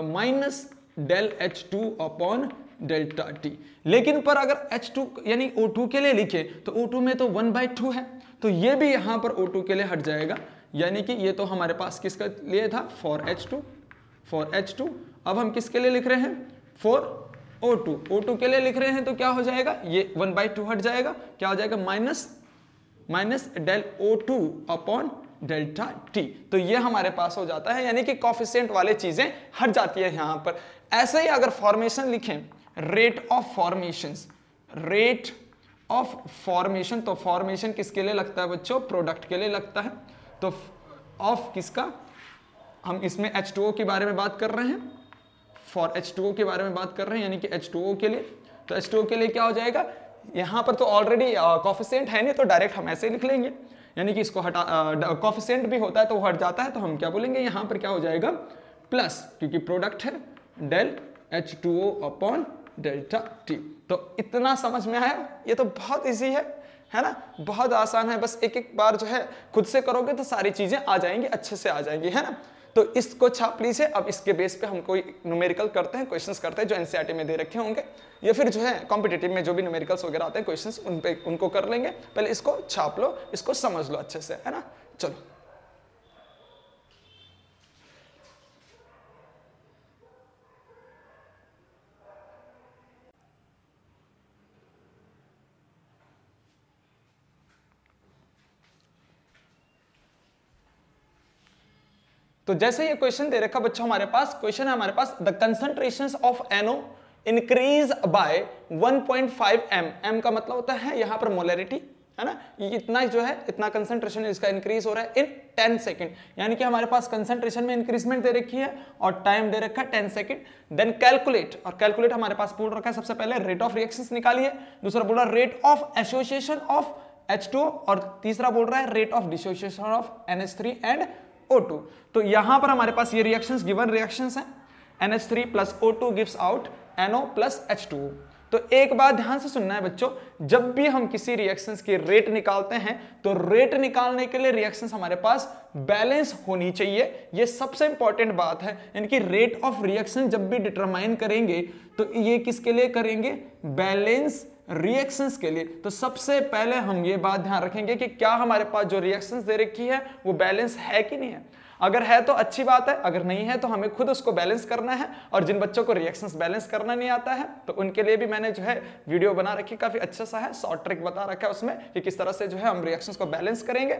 minus del H2 upon delta T। लेकिन पर अगर H2 यानी O2 के लिए लिखे तो O2 में तो 1/2 है, तो ये भी यहां पर O2 के लिए हट जाएगा, यानी कि ये तो हमारे पास किसका लिए था, फॉर H2। अब हम किसके लिए लिख रहे हैं, फॉर O2 के लिए लिख रहे हैं, तो क्या हो जाएगा, ये 1/2 हट जाएगा, क्या हो जाएगा minus del O2 upon delta T। तो ये हमारे पास हो जाता है, यानी कि कॉफिशिएंट वाले चीजें हट जाती है यहां पर। ऐसे ही अगर फॉर्मेशन लिखें, रेट ऑफ फॉर्मेशन, तो फॉर्मेशन किसके लिए लगता है बच्चों, प्रोडक्ट के लिए लगता है। तो ऑफ किसका, हम इसमें H2O के बारे में बात कर रहे हैं, फॉर H2O के बारे में बात कर रहे हैं, यानी कि H2O के लिए, तो H2O के लिए क्या हो जाएगा, यहां पर तो ऑलरेडी कॉफिशिएंट है नहीं, तो डायरेक्ट हम ऐसे लिख लेंगे, यानी कि इसको हटा, कॉफिशिएंट भी होता है तो वो हट जाता है, तो हम क्या बोलेंगे, यहां पर क्या हो जाएगा प्लस, क्योंकि प्रोडक्ट है del H2O upon delta T। तो इतना समझ में आया, ये तो बहुत इजी है ना, बहुत आसान है, बस एक एक बार जो है खुद से करोगे तो सारी चीजें आ जाएंगी, अच्छे से आ जाएंगी, है ना। तो इसको छाप लीजिए। अब इसके बेस पे हम कोई न्यूमेरिकल करते हैं, क्वेश्चंस करते हैं जो एनसीईआरटी में दे रखे होंगे, या फिर जो है कॉम्पिटिटिव में जो भी न्यूमेरिकल्स वगैरह आते हैं क्वेश्चंस उनको कर लेंगे। पहले इसको छाप लो, इसको समझ लो अच्छे से, है ना। चलो तो जैसे ये क्वेश्चन दे रखा बच्चों हमारे पास, क्वेश्चन है हमारे पास the concentrations of NO increase by 1.5 m। m का मतलब होता है यहां पर मोलरिटी, है ना। ये इतना जो है इतना कंसंट्रेशन इसका इंक्रीज हो रहा है इन 10 सेकंड, यानी कि हमारे पास कंसंट्रेशन में इंक्रीजमेंट दे रखी है और टाइम दे रखा है 10 सेकंड। देन कैलकुलेट, और कैलकुलेट हमारे पास पूछ रखा है सबसे पहले रेट ऑफ रिएक्शंस निकालिए, दूसरा बोल रहा है rate of association of H2O, और तीसरा बोल रहा है rate of dissociation of NH3 and O2। तो यहां पर हमारे पास ये रिएक्शंस गिवन रिएक्शंस हैं, NH3 plus O2 gives out NO plus H2O। तो एक बात ध्यान से सुनना है बच्चों, जब भी हम किसी रिएक्शंस की रेट निकालते हैं तो रेट निकालने के लिए रिएक्शंस हमारे पास बैलेंस होनी चाहिए, ये सबसे इंपॉर्टेंट बात है। यानी कि रेट ऑफ रिएक्शन जब भी डिटरमाइन करेंगे तो ये किसके लिए करेंगे, बैलेंस रिएक्शंस के लिए। तो सबसे पहले हम ये बात ध्यान रखेंगे कि क्या हमारे पास जो रिएक्शंस दे रखी है वो बैलेंस है कि नहीं है। अगर है तो अच्छी बात है, अगर नहीं है तो हमें खुद उसको बैलेंस करना है। और जिन बच्चों को रिएक्शंस बैलेंस करना नहीं आता है तो उनके लिए भी मैंने जो है वीडियो बना रखी, काफी अच्छा सा है, शॉर्ट ट्रिक बता रखा है उसमें कि किस तरह से जो है हम रिएक्शंस को बैलेंस करेंगे।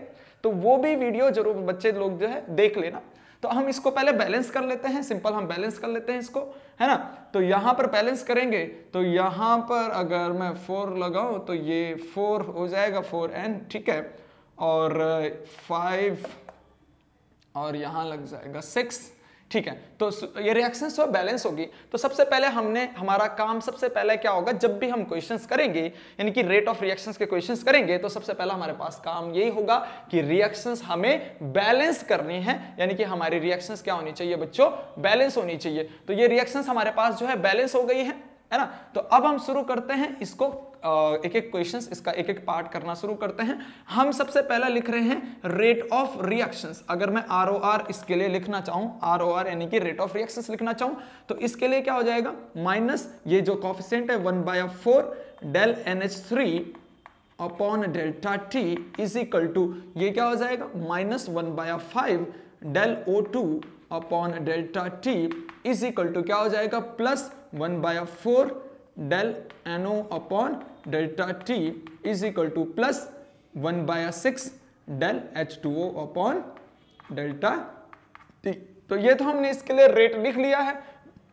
तो वो भी वीडियो जरूर बच्चे लोग जो है देख लेना। तो हम इसको पहले बैलेंस कर लेते हैं, सिंपल हम बैलेंस कर लेते हैं इसको, है ना। तो यहां पर बैलेंस करेंगे तो यहां पर अगर मैं 4 लगाऊं तो ये 4 हो जाएगा 4n, ठीक है, और 5 और यहां लग जाएगा 6, ठीक है। तो ये रिएक्शन सब बैलेंस होगी। तो सबसे पहले हमारा काम सबसे पहले क्या होगा, जब भी हम क्वेश्चंस करेंगे यानी कि रेट ऑफ रिएक्शंस के क्वेश्चंस करेंगे तो सबसे पहला हमारे पास काम यही होगा कि रिएक्शंस हमें बैलेंस करनी है, यानी कि हमारी रिएक्शंस क्या होनी चाहिए बच्चों, बैलेंस होनी चाहिए। तो ये रिएक्शंस हमारे पास जो है बैलेंस हो गई है ना। तो अब हम शुरू करते हैं इसको एक एक क्वेश्चंस, इसका एक एक पार्ट करना शुरू करते हैं। हम सबसे पहला लिख रहे हैं रेट ऑफ रिएक्शंस। अगर मैं ROR इसके लिए लिखना चाहूं, ROR यानी कि रेट ऑफ रिएक्शंस लिखना चाहूं तो इसके लिए क्या हो जाएगा, माइनस ये जो कोएफिशिएंट है 1/4 del NH3 upon delta T is equal to, ये क्या हो जाएगा, minus 1/5 del O2 upon delta T is equal to क्या हो जाएगा, plus 1/4 del NO upon delta T is equal to plus 1/6 del H2O upon delta T। तो ये तो हमने इसके लिए रेट लिख लिया है,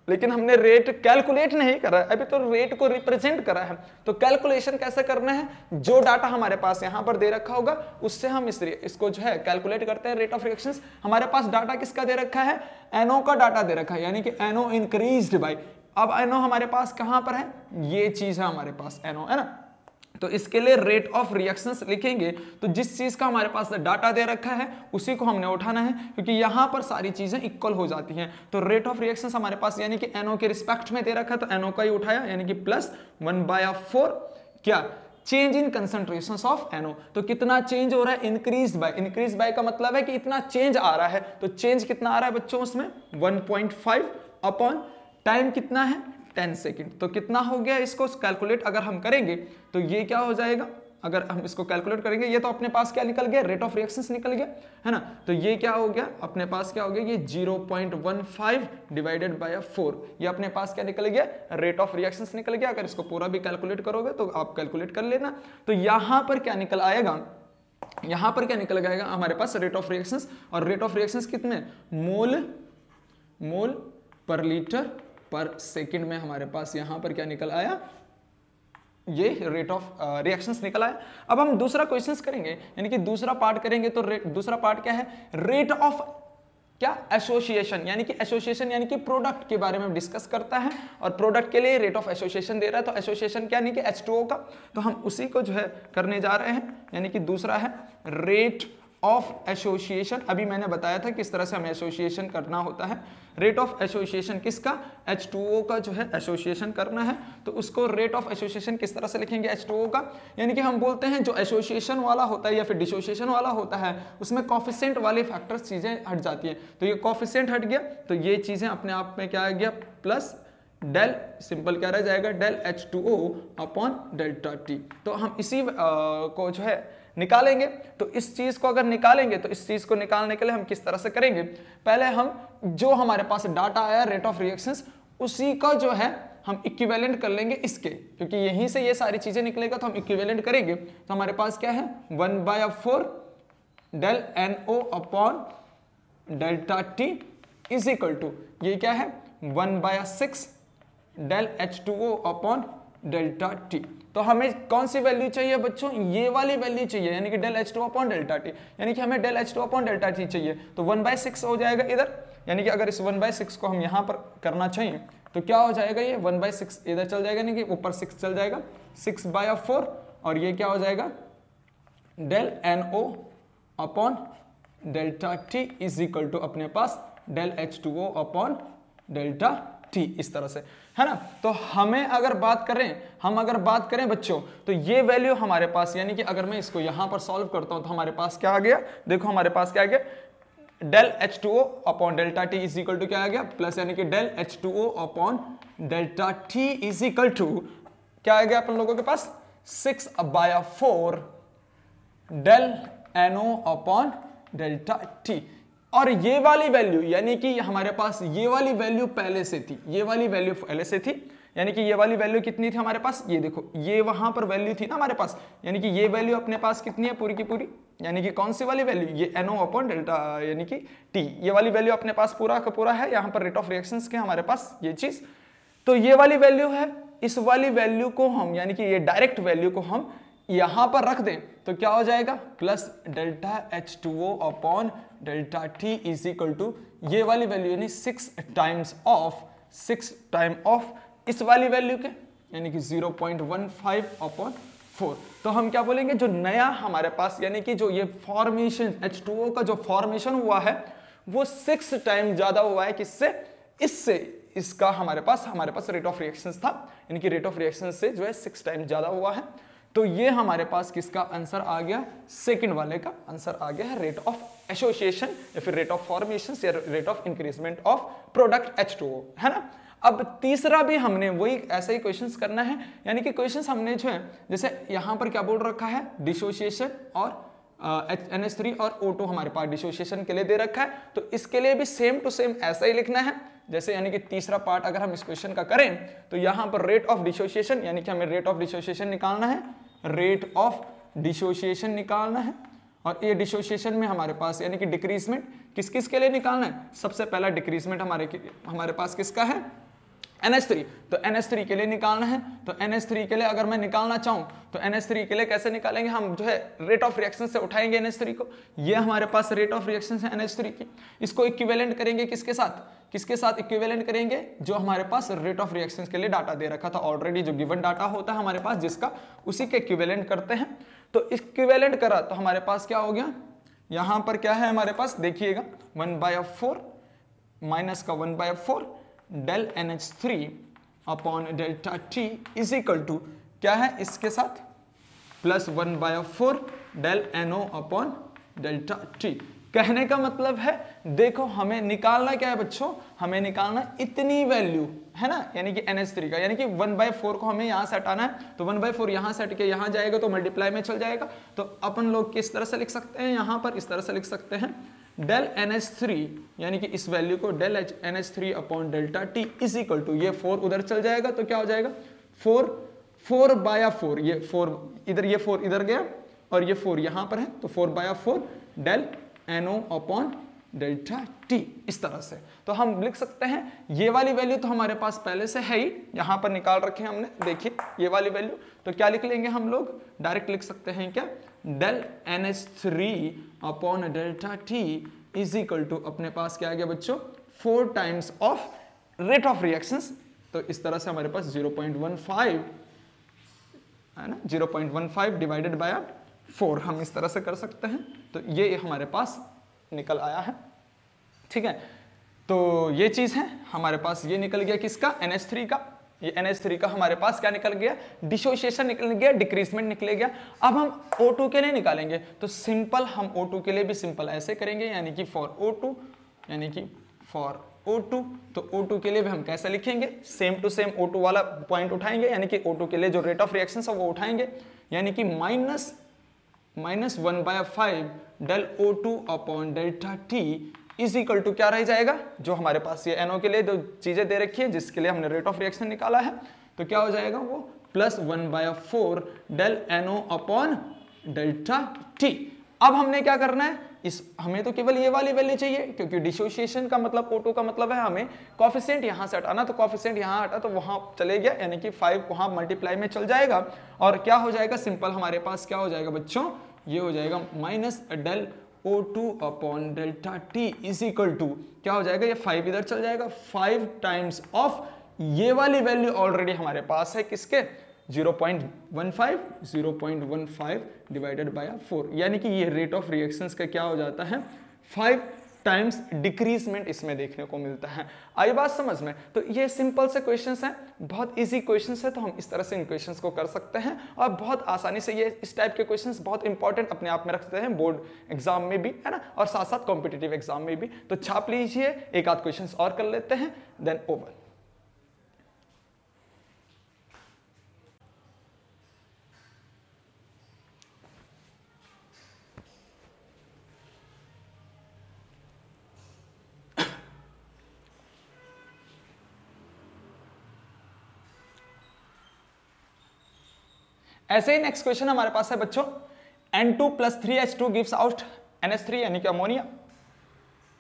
लेकिन हमने रेट कैलकुलेट नहीं करा है, अभी तो रेट को रिप्रेजेंट करा है। तो कैलकुलेशन कैसे करना है, जो डाटा हमारे पास यहां पर दे रखा होगा उससे हम इसको जो है कैलकुलेट करते हैं रेट ऑफ रिएक्शंस। हमारे पास डाटा किसका दे रखा है, NO का डाटा दे रखा है, यानी कि NO इंक्रीज्ड बाय, अब NO हमारे पास कहां पर है, ये चीज है हमारे पास NO, है ना। तो इसके लिए रेट ऑफ रिएक्शंस लिखेंगे तो जिस चीज का हमारे पास डाटा दे रखा है उसी को हमने उठाना है, क्योंकि यहां पर सारी चीजें इक्वल हो जाती हैं। तो रेट ऑफ रिएक्शंस हमारे पास यानी कि NO के रिस्पेक्ट में दे रखा है तो NO का ही उठाया, यानी कि प्लस 1/4 क्या, change in concentrations of NO। तो कितना चेंज हो रहा है, इंक्रीज बाय का मतलब है कि इतना चेंज आ रहा है। तो चेंज कितना आ रहा है बच्चों उसमें 1.5 अपॉन टाइम कितना है 10 सेकंड। तो कितना हो गया, इसको कैलकुलेट अगर हम करेंगे तो ये क्या हो जाएगा, अगर हम इसको कैलकुलेट करेंगे ये तो अपने पास क्या निकल गया, रेट ऑफ रिएक्शंस निकल गया, है ना। तो ये क्या हो गया, अपने पास क्या हो गया, ये 0.15 डिवाइडेड बाय 4, ये अपने पास क्या निकल गया, रेट ऑफ रिएक्शंस निकल गया। अगर इसको पूरा भी कैलकुलेट करोगे तो आप कैलकुलेट कर लेना। तो यहां पर क्या निकल आएगा, यहां पर क्या निकल जाएगा हमारे पास रेट ऑफ रिएक्शंस, और रेट ऑफ रिएक्शंस कितने, मोल पर लीटर पर सेकंड में हमारे पास यहां पर क्या निकल आया, ये रेट ऑफ रिएक्शंस निकल आया। अब हम दूसरा क्वेश्चंस करेंगे, यानी कि दूसरा पार्ट करेंगे। तो दूसरा पार्ट क्या है, रेट ऑफ क्या, एसोसिएशन, यानी कि एसोसिएशन यानी कि प्रोडक्ट के बारे में डिस्कस करता है, और प्रोडक्ट के लिए रेट ऑफ एसोसिएशन दे रहा है। तो एसोसिएशन क्या, यानी कि H2O का, तो हम उसी को जो है करने जा रहे हैं, यानी कि दूसरा है रेट ऑफ एसोसिएशन, अभी मैंने बताया था किस तरह से हमें एसोसिएशन करना होता है। रेट ऑफ एसोसिएशन किसका, H2O का जो है एसोसिएशन करना है, तो उसको रेट ऑफ एसोसिएशन किस तरह से लिखेंगे H2O का, यानी कि हम बोलते हैं जो एसोसिएशन वाला होता है या फिर डिसोसिएशन वाला होता है उसमें कॉफिशिएंट वाले फैक्टर्स चीजें हट जाती है, तो ये कॉफिशिएंट हट गया तो ये चीजें अपने आप में क्या आ गया प्लस डेल, सिंपल क्या रह जाएगा del H2O upon delta T। तो हम इसी को जो है निकालेंगे, तो इस चीज को अगर निकालेंगे तो इस चीज को निकालने के लिए हम किस तरह से करेंगे, पहले हम जो हमारे पास डाटा आया रेट ऑफ रिएक्शंस उसी का जो है हम इक्विवेलेंट कर लेंगे इसके, क्योंकि यहीं से ये सारी चीजें निकलेगा तो हम इक्विवेलेंट करेंगे, तो हमारे पास क्या है 1/4 del NO upon delta T is equal to ये क्या है 1/6 del H2O upon delta T। तो हमें कौन सी वैल्यू चाहिए बच्चों, ये वाली वैल्यू चाहिए, यानी कि del H2O upon delta T, यानी कि हमें del H2O upon delta T चाहिए, तो 1/6 हो जाएगा इधर, यानी कि अगर इस 1/6 को हम यहाँ पर करना चाहिए तो क्या हो जाएगा, ये 1/6 इधर चल जाएगा, यानी कि ऊपर 6 चल जाएगा, 6/4 और ये क्या हो जाएगा del NO upon delta T is equal to अपने पास del H2O upon delta T, इस तरह से है ना। तो हमें अगर बात करें बच्चों तो ये वैल्यू हमारे पास, यानी कि अगर मैं इसको यहां पर सॉल्व करता हूं तो हमारे पास क्या आ गया, देखो हमारे पास क्या आ गया del H2O upon delta T is equal to क्या आ गया प्लस, यानी कि del H2O upon delta T is equal to क्या आ गया अपन लोगों के पास 6/4 del NO upon delta T। और ये वाली वैल्यू, यानी कि हमारे पास ये वाली वैल्यू पहले से थी, ये वाली वैल्यू पहले से थी, यानी कि ये वाली वैल्यू कितनी थी हमारे पास, ये देखो ये वहां पर वैल्यू थी ना हमारे पास, यानी कि ये वैल्यू अपने पास कितनी है पूरी की पूरी, यानी कि कौन सी वाली वैल्यू, ये NO अपॉन डेल्टा यानी कि T, ये वाली वैल्यू अपने पास पूरा का पूरा है, यहाँ पर रेट ऑफ रिएक्शंस के हमारे पास ये चीज, तो ये वाली वैल्यू है, इस वाली वैल्यू को हम यानी कि ये डायरेक्ट वैल्यू को हम यहां पर रख दें तो क्या हो जाएगा plus delta H2O upon delta T is equal to ये वाली वैल्यू यानी 6 टाइम्स ऑफ इस वाली वैल्यू के, यानी कि 0.15 अपॉन 4। तो हम क्या बोलेंगे, जो नया हमारे पास यानी कि जो ये फॉर्मेशन H2O का जो फॉर्मेशन हुआ है वो 6 टाइम ज्यादा हुआ है किससे, इससे, इसका हमारे पास रेट ऑफ रिएक्शंस था, यानी कि रेट ऑफ रिएक्शंस से जो है 6 टाइम ज्यादा हुआ है। तो ये हमारे पास किसका आंसर आ गया, सेकंड वाले का आंसर आ गया है रेट ऑफ एसोसिएशन या फिर रेट ऑफ फॉर्मेशन या rate of increment of product H2O, है ना। अब तीसरा भी हमने वही ऐसा ही क्वेश्चंस करना है, यानी कि क्वेश्चंस हमने जो है जैसे यहां पर क्या बोल रखा है डिसोसिएशन और NH3 और O2 हमारे पास डिसोसिएशन के लिए दे रखा है, तो इसके लिए भी सेम टू सेम ऐसा ही लिखना है जैसे, यानी कि तीसरा पार्ट अगर हम इस क्वेश्चन का करें तो यहां पर रेट ऑफ डिसोसिएशन, यानी कि हमें रेट ऑफ डिसोसिएशन निकालना है, रेट ऑफ डिसोसिएशन निकालना है, और ये डिसोसिएशन में हमारे पास यानी कि डिक्रीजमेंट किस किस के लिए निकालना है, सबसे पहला डिक्रीजमेंट हमारे पास किसका है NH3, तो NH3 के लिए निकालना है। तो NH3 के लिए अगर मैं निकालना चाहूं तो NH3 के लिए कैसे निकालेंगे, हम जो है रेट ऑफ रिएक्शन से उठाएंगे NH3 को, ये हमारे पास रेट ऑफ रिएक्शन है NH3 की, इसको इक्विवेलेंट करेंगे किसके साथ इक्विवेलेंट करेंगे, जो हमारे पास रेट ऑफ रिएक्शन के लिए डाटा दे रखा था ऑलरेडी, जो गिवन डाटा होता है हमारे पास जिसका, उसी के इक्विवेलेंट करते हैं। तो इक्विवेलेंट करा तो हमारे पास क्या हो गया, यहां पर क्या है हमारे पास देखिएगा 1/4 माइनस का 1/4 del NH3 upon delta T is equal to क्या है इसके साथ plus 1/4 del NO upon delta T। कहने का मतलब है देखो हमें निकालना क्या है बच्चों, हमें निकालना इतनी वैल्यू है ना, यानी कि NH3 का, यानी कि 1/4 को हमें यहां से हटाना है, तो 1/4 यहां से हट के यहां जाएगा तो मल्टीप्लाई में चल जाएगा, तो अपन लोग किस तरह से लिख सकते हैं, यहां पर इस तरह से लिख सकते हैं डेल NH3 यानी कि इस वैल्यू को del NH3 upon delta T is equal to ये 4 उधर चल जाएगा तो क्या हो जाएगा 4/4, ये 4 इधर, ये 4 इधर गया और ये 4 यहां पर है, तो 4/4 del NO upon delta T इस तरह से। तो हम लिख सकते हैं ये वाली वैल्यू तो हमारे पास पहले से है ही, यहां पर निकाल रखे हमने, देखिए ये वाली वैल्यू, तो क्या लिख लेंगे हम लोग, डायरेक्ट लिख सकते हैं क्या del NH3 upon delta T is equal to अपने पास क्या आ गया बच्चों 4 times of rate of reactions, तो इस तरह से हमारे पास 0.15 है ना, 0.15 डिवाइडेड बाय 4 हम इस तरह से कर सकते हैं। तो ये हमारे पास निकल आया है, ठीक है। तो ये चीज है हमारे पास, ये निकल गया किसका, NH3 का। ये NH3 का हमारे पास क्या निकल गया, डिसोसिएशन निकल गया, डिक्रीजमेंट निकल गया। अब हम O2 के लिए निकालेंगे, तो सिंपल हम O2 के लिए भी सिंपल ऐसे करेंगे, यानी कि फॉर O2, यानी कि फॉर O2, तो O2 के लिए भी हम कैसे लिखेंगे, सेम टू सेम O2 वाला पॉइंट उठाएंगे, यानी कि O2 के लिए जो रेट ऑफ रिएक्शन है वो उठाएंगे, यानी कि -1/5 del O2 upon delta T is equal to क्या रह जाएगा, जो हमारे पास ये NO के लिए जो चीजें दे रखी है जिसके लिए हमने रेट ऑफ रिएक्शन निकाला है, तो क्या हो जाएगा वो +1/4 del NO upon delta T। अब हमने क्या करना है, हमें तो केवल ये वाली वैल्यू चाहिए, क्योंकि डिसोसिएशन का मतलब O2 का मतलब है हमें कोएफिशिएंट यहां से हटाना, तो कोएफिशिएंट यहां हटा तो वहां चले गया, यानी कि 5 वहां मल्टीप्लाई में चल जाएगा, और क्या हो जाएगा, सिंपल हमारे पास क्या हो जाएगा बच्चों, ये हो जाएगा -del O2 upon delta T is equal to क्या हो जाएगा, ये 5 इधर चल जाएगा, 5 टाइम्स ऑफ ये वाली वैल्यू ऑलरेडी हमारे पास है किसके, 0.15 डिवाइडेड बाय 4, यानी कि ये रेट ऑफ रिएक्शंस का क्या हो जाता है, 5 टाइम्स डिक्रीजमेंट इसमें देखने को मिलता है। आई बात समझ में। तो ये सिंपल से क्वेश्चंस हैं, बहुत इजी क्वेश्चंस है, तो हम इस तरह से इन क्वेश्चंस को कर सकते हैं और बहुत आसानी से ये इस टाइप के क्वेश्चंस बहुत इंपॉर्टेंट अपने आप में रखते हैं बोर्ड एग्जाम में भी, है ना, और साथ साथ कॉम्पिटिटिव एग्जाम में भी। तो छाप लीजिए, एक आध क्वेश्चन और कर लेते हैं, देन ओवर। ऐसे ही नेक्स्ट क्वेश्चन हमारे पास है बच्चों, N2 + 3H2 gives out NH3 यानी कि अमोनिया।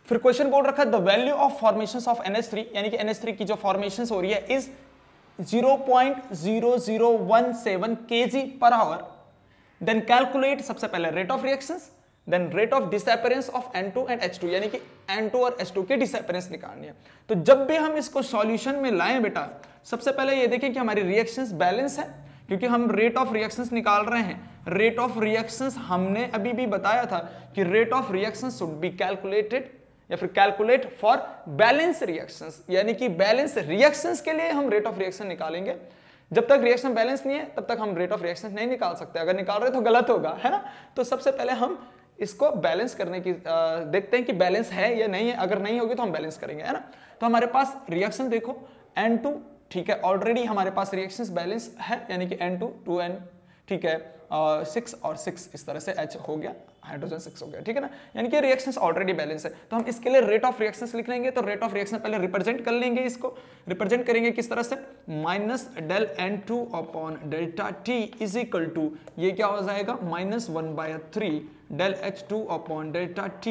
फिर क्वेश्चन बोल रखा है the value of formations of NH3 यानी कि NH3 की जो फॉर्मेशंस हो रही है इज 0.0017 kg/h। देन कैलकुलेट, सबसे पहले rate of reactions, then rate of disappearance of N2 and H2 यानी कि N2 और H2 की डिसअपीयरेंस निकालनी है। तो जब भी हम इसको सॉल्यूशन में लाएं बेटा, सबसे पहले ये देखें कि हमारी रिएक्शंस बैलेंस है, क्योंकि हम रेट ऑफ रिएक्शंस निकाल रहे हैं। रेट ऑफ रिएक्शंस हमने अभी भी बताया था कि rate of reactions should be calculated या फिर कैलकुलेट फॉर बैलेंस रिएक्शंस, यानी कि बैलेंस रिएक्शंस के लिए हम रेट ऑफ रिएक्शन निकालेंगे। जब तक रिएक्शन बैलेंस नहीं है तब तक हम रेट ऑफ रिएक्शन नहीं निकाल सकते, अगर निकाल रहे तो गलत होगा, है ना। तो सबसे पहले हम इसको बैलेंस करने की देखते हैं कि बैलेंस है या नहीं है, अगर नहीं होगी तो हम बैलेंस करेंगे, है ना। तो हमारे पास रिएक्शन देखो N2, ठीक है, ऑलरेडी हमारे पास रिएक्शंस बैलेंस है, यानी कि N2 2N, ठीक है, 6 और 6 इस तरह से H हो गया, हाइड्रोजन 6 हो गया, ठीक है ना, यानी कि रिएक्शंस ऑलरेडी बैलेंस है। तो हम इसके लिए रेट ऑफ रिएक्शंस लिख लेंगे। तो रेट ऑफ रिएक्शन पहले रिप्रेजेंट कर लेंगे, इसको रिप्रेजेंट करेंगे किस तरह से, -del N2 upon delta T is equal to, ये क्या हो जाएगा, -1/3 del H2 upon delta T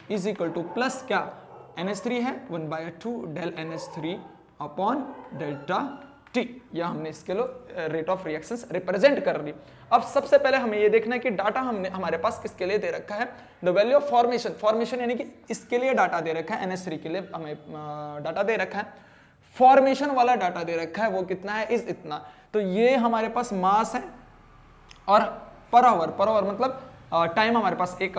is equal to plus क्या, NH3 है, 1/2 del NH3 upon delta T। या हमने इसके लिए रेट ऑफ रिएक्शंस रिप्रेजेंट कर ली। अब सबसे पहले हमें ये देखना है कि डाटा हमने हमारे पास किसके लिए दे रखा है, द वैल्यू ऑफ फॉर्मेशन यानी कि इसके लिए डाटा दे रखा है, NH3 के लिए हमें डाटा दे रखा है, फॉर्मेशन वाला डाटा दे रखा है, वो कितना है, इज इतना। तो ये हमारे पास मास है और पर आवर मतलब टाइम हमारे पास 1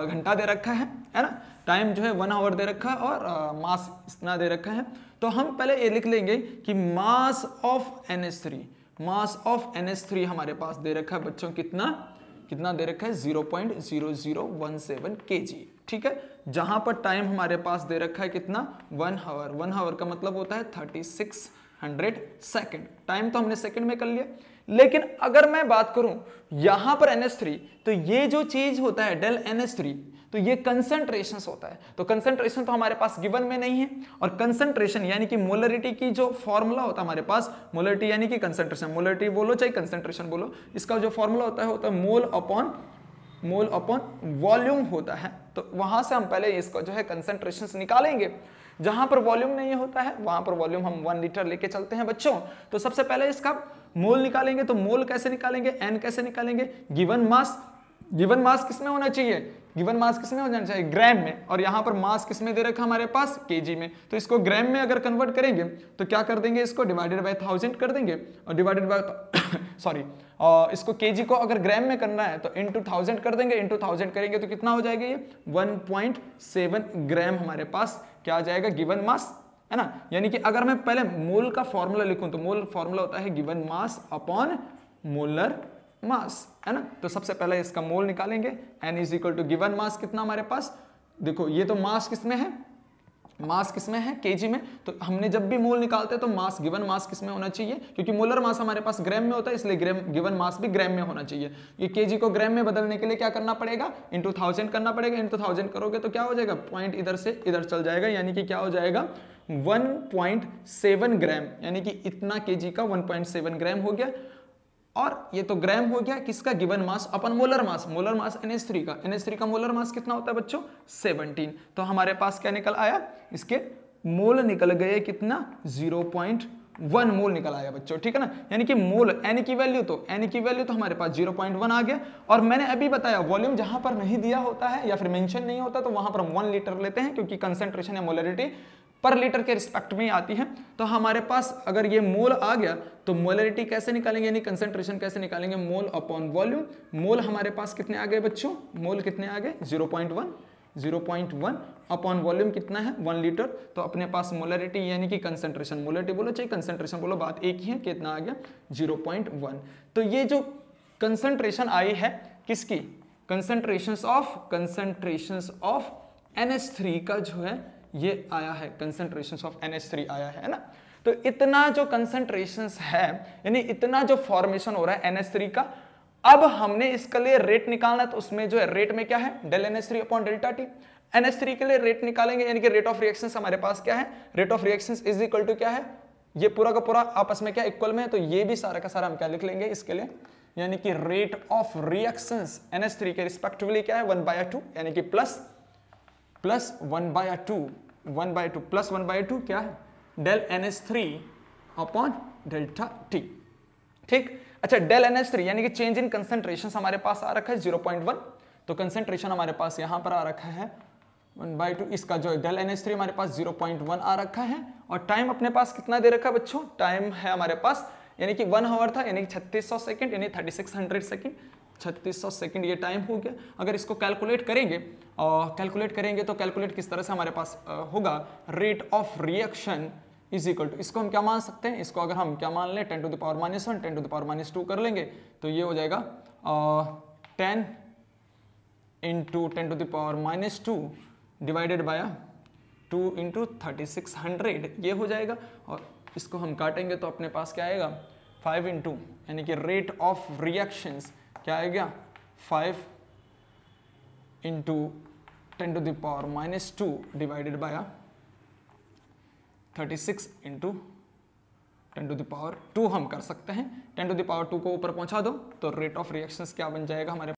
घंटा दे रखा है ना, टाइम जो है 1 आवर दे रखा है और मास इतना दे रखा है। तो हम पहले ये लिख लेंगे कि मास ऑफ NH3 हमारे पास दे रखा है बच्चों, कितना दे रखा है, 0.0017 kg, ठीक है। जहां पर टाइम हमारे पास दे रखा है कितना, 1 आवर का मतलब होता है 3600 सेकंड। टाइम तो हमने सेकंड में कर लिया, लेकिन अगर मैं बात करूं यहां पर NH3, तो ये जो चीज होता है del NH3, तो ये कंसंट्रेशन होता है। तो कंसंट्रेशन तो हमारे पास गिवन में नहीं है, और कंसंट्रेशन यानी कि मोलरिटी की जो फॉर्मूला होता है हमारे पास, मोलरिटी यानी कि कंसंट्रेशन, मोलरिटी बोलो चाहे कंसंट्रेशन बोलो, इसका जो फॉर्मूला होता है मोल अपॉन वॉल्यूम होता है। तो वहां से हम पहले इसको जो है कंसंट्रेशन निकालेंगे। जहां पर वॉल्यूम नहीं होता है वहां पर वॉल्यूम हम 1 लीटर लेके चलते हैं बच्चों। तो सबसे पहले इसका मोल निकालेंगे। तो मोल कैसे निकालेंगे, N कैसे निकालेंगे, गिवन मास किसमें होना चाहिए, गिवन मास किस में हो जाना चाहिए, ग्राम में, और यहाँ पर मास किस में दे रखा हमारे पास, केजी में। तो इसको ग्राम में अगर कन्वर्ट करेंगे तो क्या कर देंगे, इसको डिवाइडेड बाय 1000 कर देंगे, और डिवाइडेड बाय सॉरी इसको केजी को अगर ग्राम में करना है तो इंटू 1000 कर देंगे, इंटू 1000 करेंगे तो कितना हो जाएगा, ये 1.7 ग्राम हमारे पास क्या आ जाएगा, गिवन मास, है ना। यानी कि अगर मैं पहले मोल का फॉर्मूला लिखूं तो मोल फॉर्मूला होता है given mass upon molar mass, है ना। तो सबसे पहले इसका मोल निकालेंगे, n is equal to given mass कितना हमारे पास, देखो ये तो मास किसमें है, मास किसमें है, केजी में। तो हमने जब भी मोल निकालते हैं तो मास, गिवन मास किसमें होना चाहिए, क्योंकि मोलर मास हमारे पास ग्राम में होता है, इसलिए ग्राम गिवन मास भी ग्राम में होना चाहिए। ये केजी को ग्राम में बदलने के लिए क्या करना पड़ेगा, इंटू 1000 करना पड़ेगा, इंटू 1000 करोगे तो क्या हो जाएगा, पॉइंट इधर से इधर चल जाएगा, यानी कि क्या हो जाएगा 1.7 ग्राम, यानी कि इतना केजी का 1.7 ग्राम हो गया। और ये तो ग्राम हो गया किसका, given mass upon molar mass, molar mass NH3 का, NH3 का मोलर मास कितना होता है बच्चों, 17। तो हमारे पास क्या निकल आया, इसके मोल निकल गए कितना, 0.1 मोल निकल आया बच्चों, ठीक है ना। यानी कि मोल n की वैल्यू तो हमारे पास 0.1 आ गया। और मैंने अभी बताया वॉल्यूम जहां पर नहीं दिया होता है या फिर मेंशन नहीं होता तो वहां पर हम 1 लीटर लेते हैं, क्योंकि कंसेंट्रेशन या मोलरिटी पर लीटर के रिस्पेक्ट में आती है। तो हमारे पास अगर ये मोल आ गया तो मोलरिटी कैसे निकालेंगे, यानी कंसेंट्रेशन कैसे निकालेंगे, मोल अपॉन वॉल्यूम। मोल हमारे पास कितने आ गए बच्चों, मोल कितने आ गए 0.1 अपॉन वॉल्यूम कितना है 1 लीटर। तो अपने पास मोलरिटी यानी कि कंसेंट्रेशन, मोलरिटी बोलो चाहे कंसेंट्रेशन बोलो, बात एक ही है, कितना आ गया 0.1। तो ये जो कंसेंट्रेशन आई है किसकी, कंसेंट्रेशंस ऑफ NH3 का जो है ये आया है, कंसेंट्रेशंस ऑफ NH3 आया है ना। तो इतना जो कंसेंट्रेशंस है, यानी इतना जो फॉर्मेशन हो रहा है NH3 का, अब हमने इसके लिए रेट निकालना है। तो उसमें जो है रेट में क्या है, del NH3 upon delta T. NH3 के लिए रेट निकालेंगे, यानी कि रेट ऑफ रिएक्शंस हमारे पास क्या है, rate of reactions is equal to क्या है, ये पूरा का पूरा आपस में क्या इक्वल में है, तो ये भी सारा का सारा हम क्या लिख लेंगे इसके लिए, यानी कि रेट ऑफ रिएक्शंस NH3 के रिस्पेक्टिवली क्या है 1/2, यानी कि प्लस 1/2 प्लस 1/2 क्या है, del NH3 upon delta T, ठीक। अच्छा, डेल NH3 यानी कि चेंज इन कंसेंट्रेशन हमारे पास आ रखा है 0.1, तो कंसेंट्रेशन हमारे पास यहां पर आ रखा है 1/2, इसका जो डेल NH3 हमारे पास 0.1 आ रखा है। और टाइम अपने पास कितना दे रखा है बच्चों, टाइम है हमारे पास यानी कि 1 आवर था, यानी कि 3600 सेकंड, यानी 3600 सेकंड, 3600 सेकंड ये टाइम हो गया। अगर इसको कैलकुलेट करेंगे तो कैलकुलेट किस तरह से हमारे पास होगा, rate of reaction is equal to, इसको हम क्या मान सकते हैं, इसको अगर हम क्या मान लें 10 to the power -1 10 to the power -2 कर लेंगे तो ये हो जाएगा 10 into 10 to the power -2 divided by 2 into 3600 ये हो जाएगा। और इसको हम काटेंगे तो अपने पास क्या आएगा 5 इंटू, यानी कि रेट ऑफ रिएक्शंस क्या आएगा 5 into 10 to the power -2 divided by 36 into 10 to the power 2 हम कर सकते हैं। 10 टू द पावर 2 को ऊपर पहुंचा दो तो रेट ऑफ रिएक्शंस क्या बन जाएगा हमारे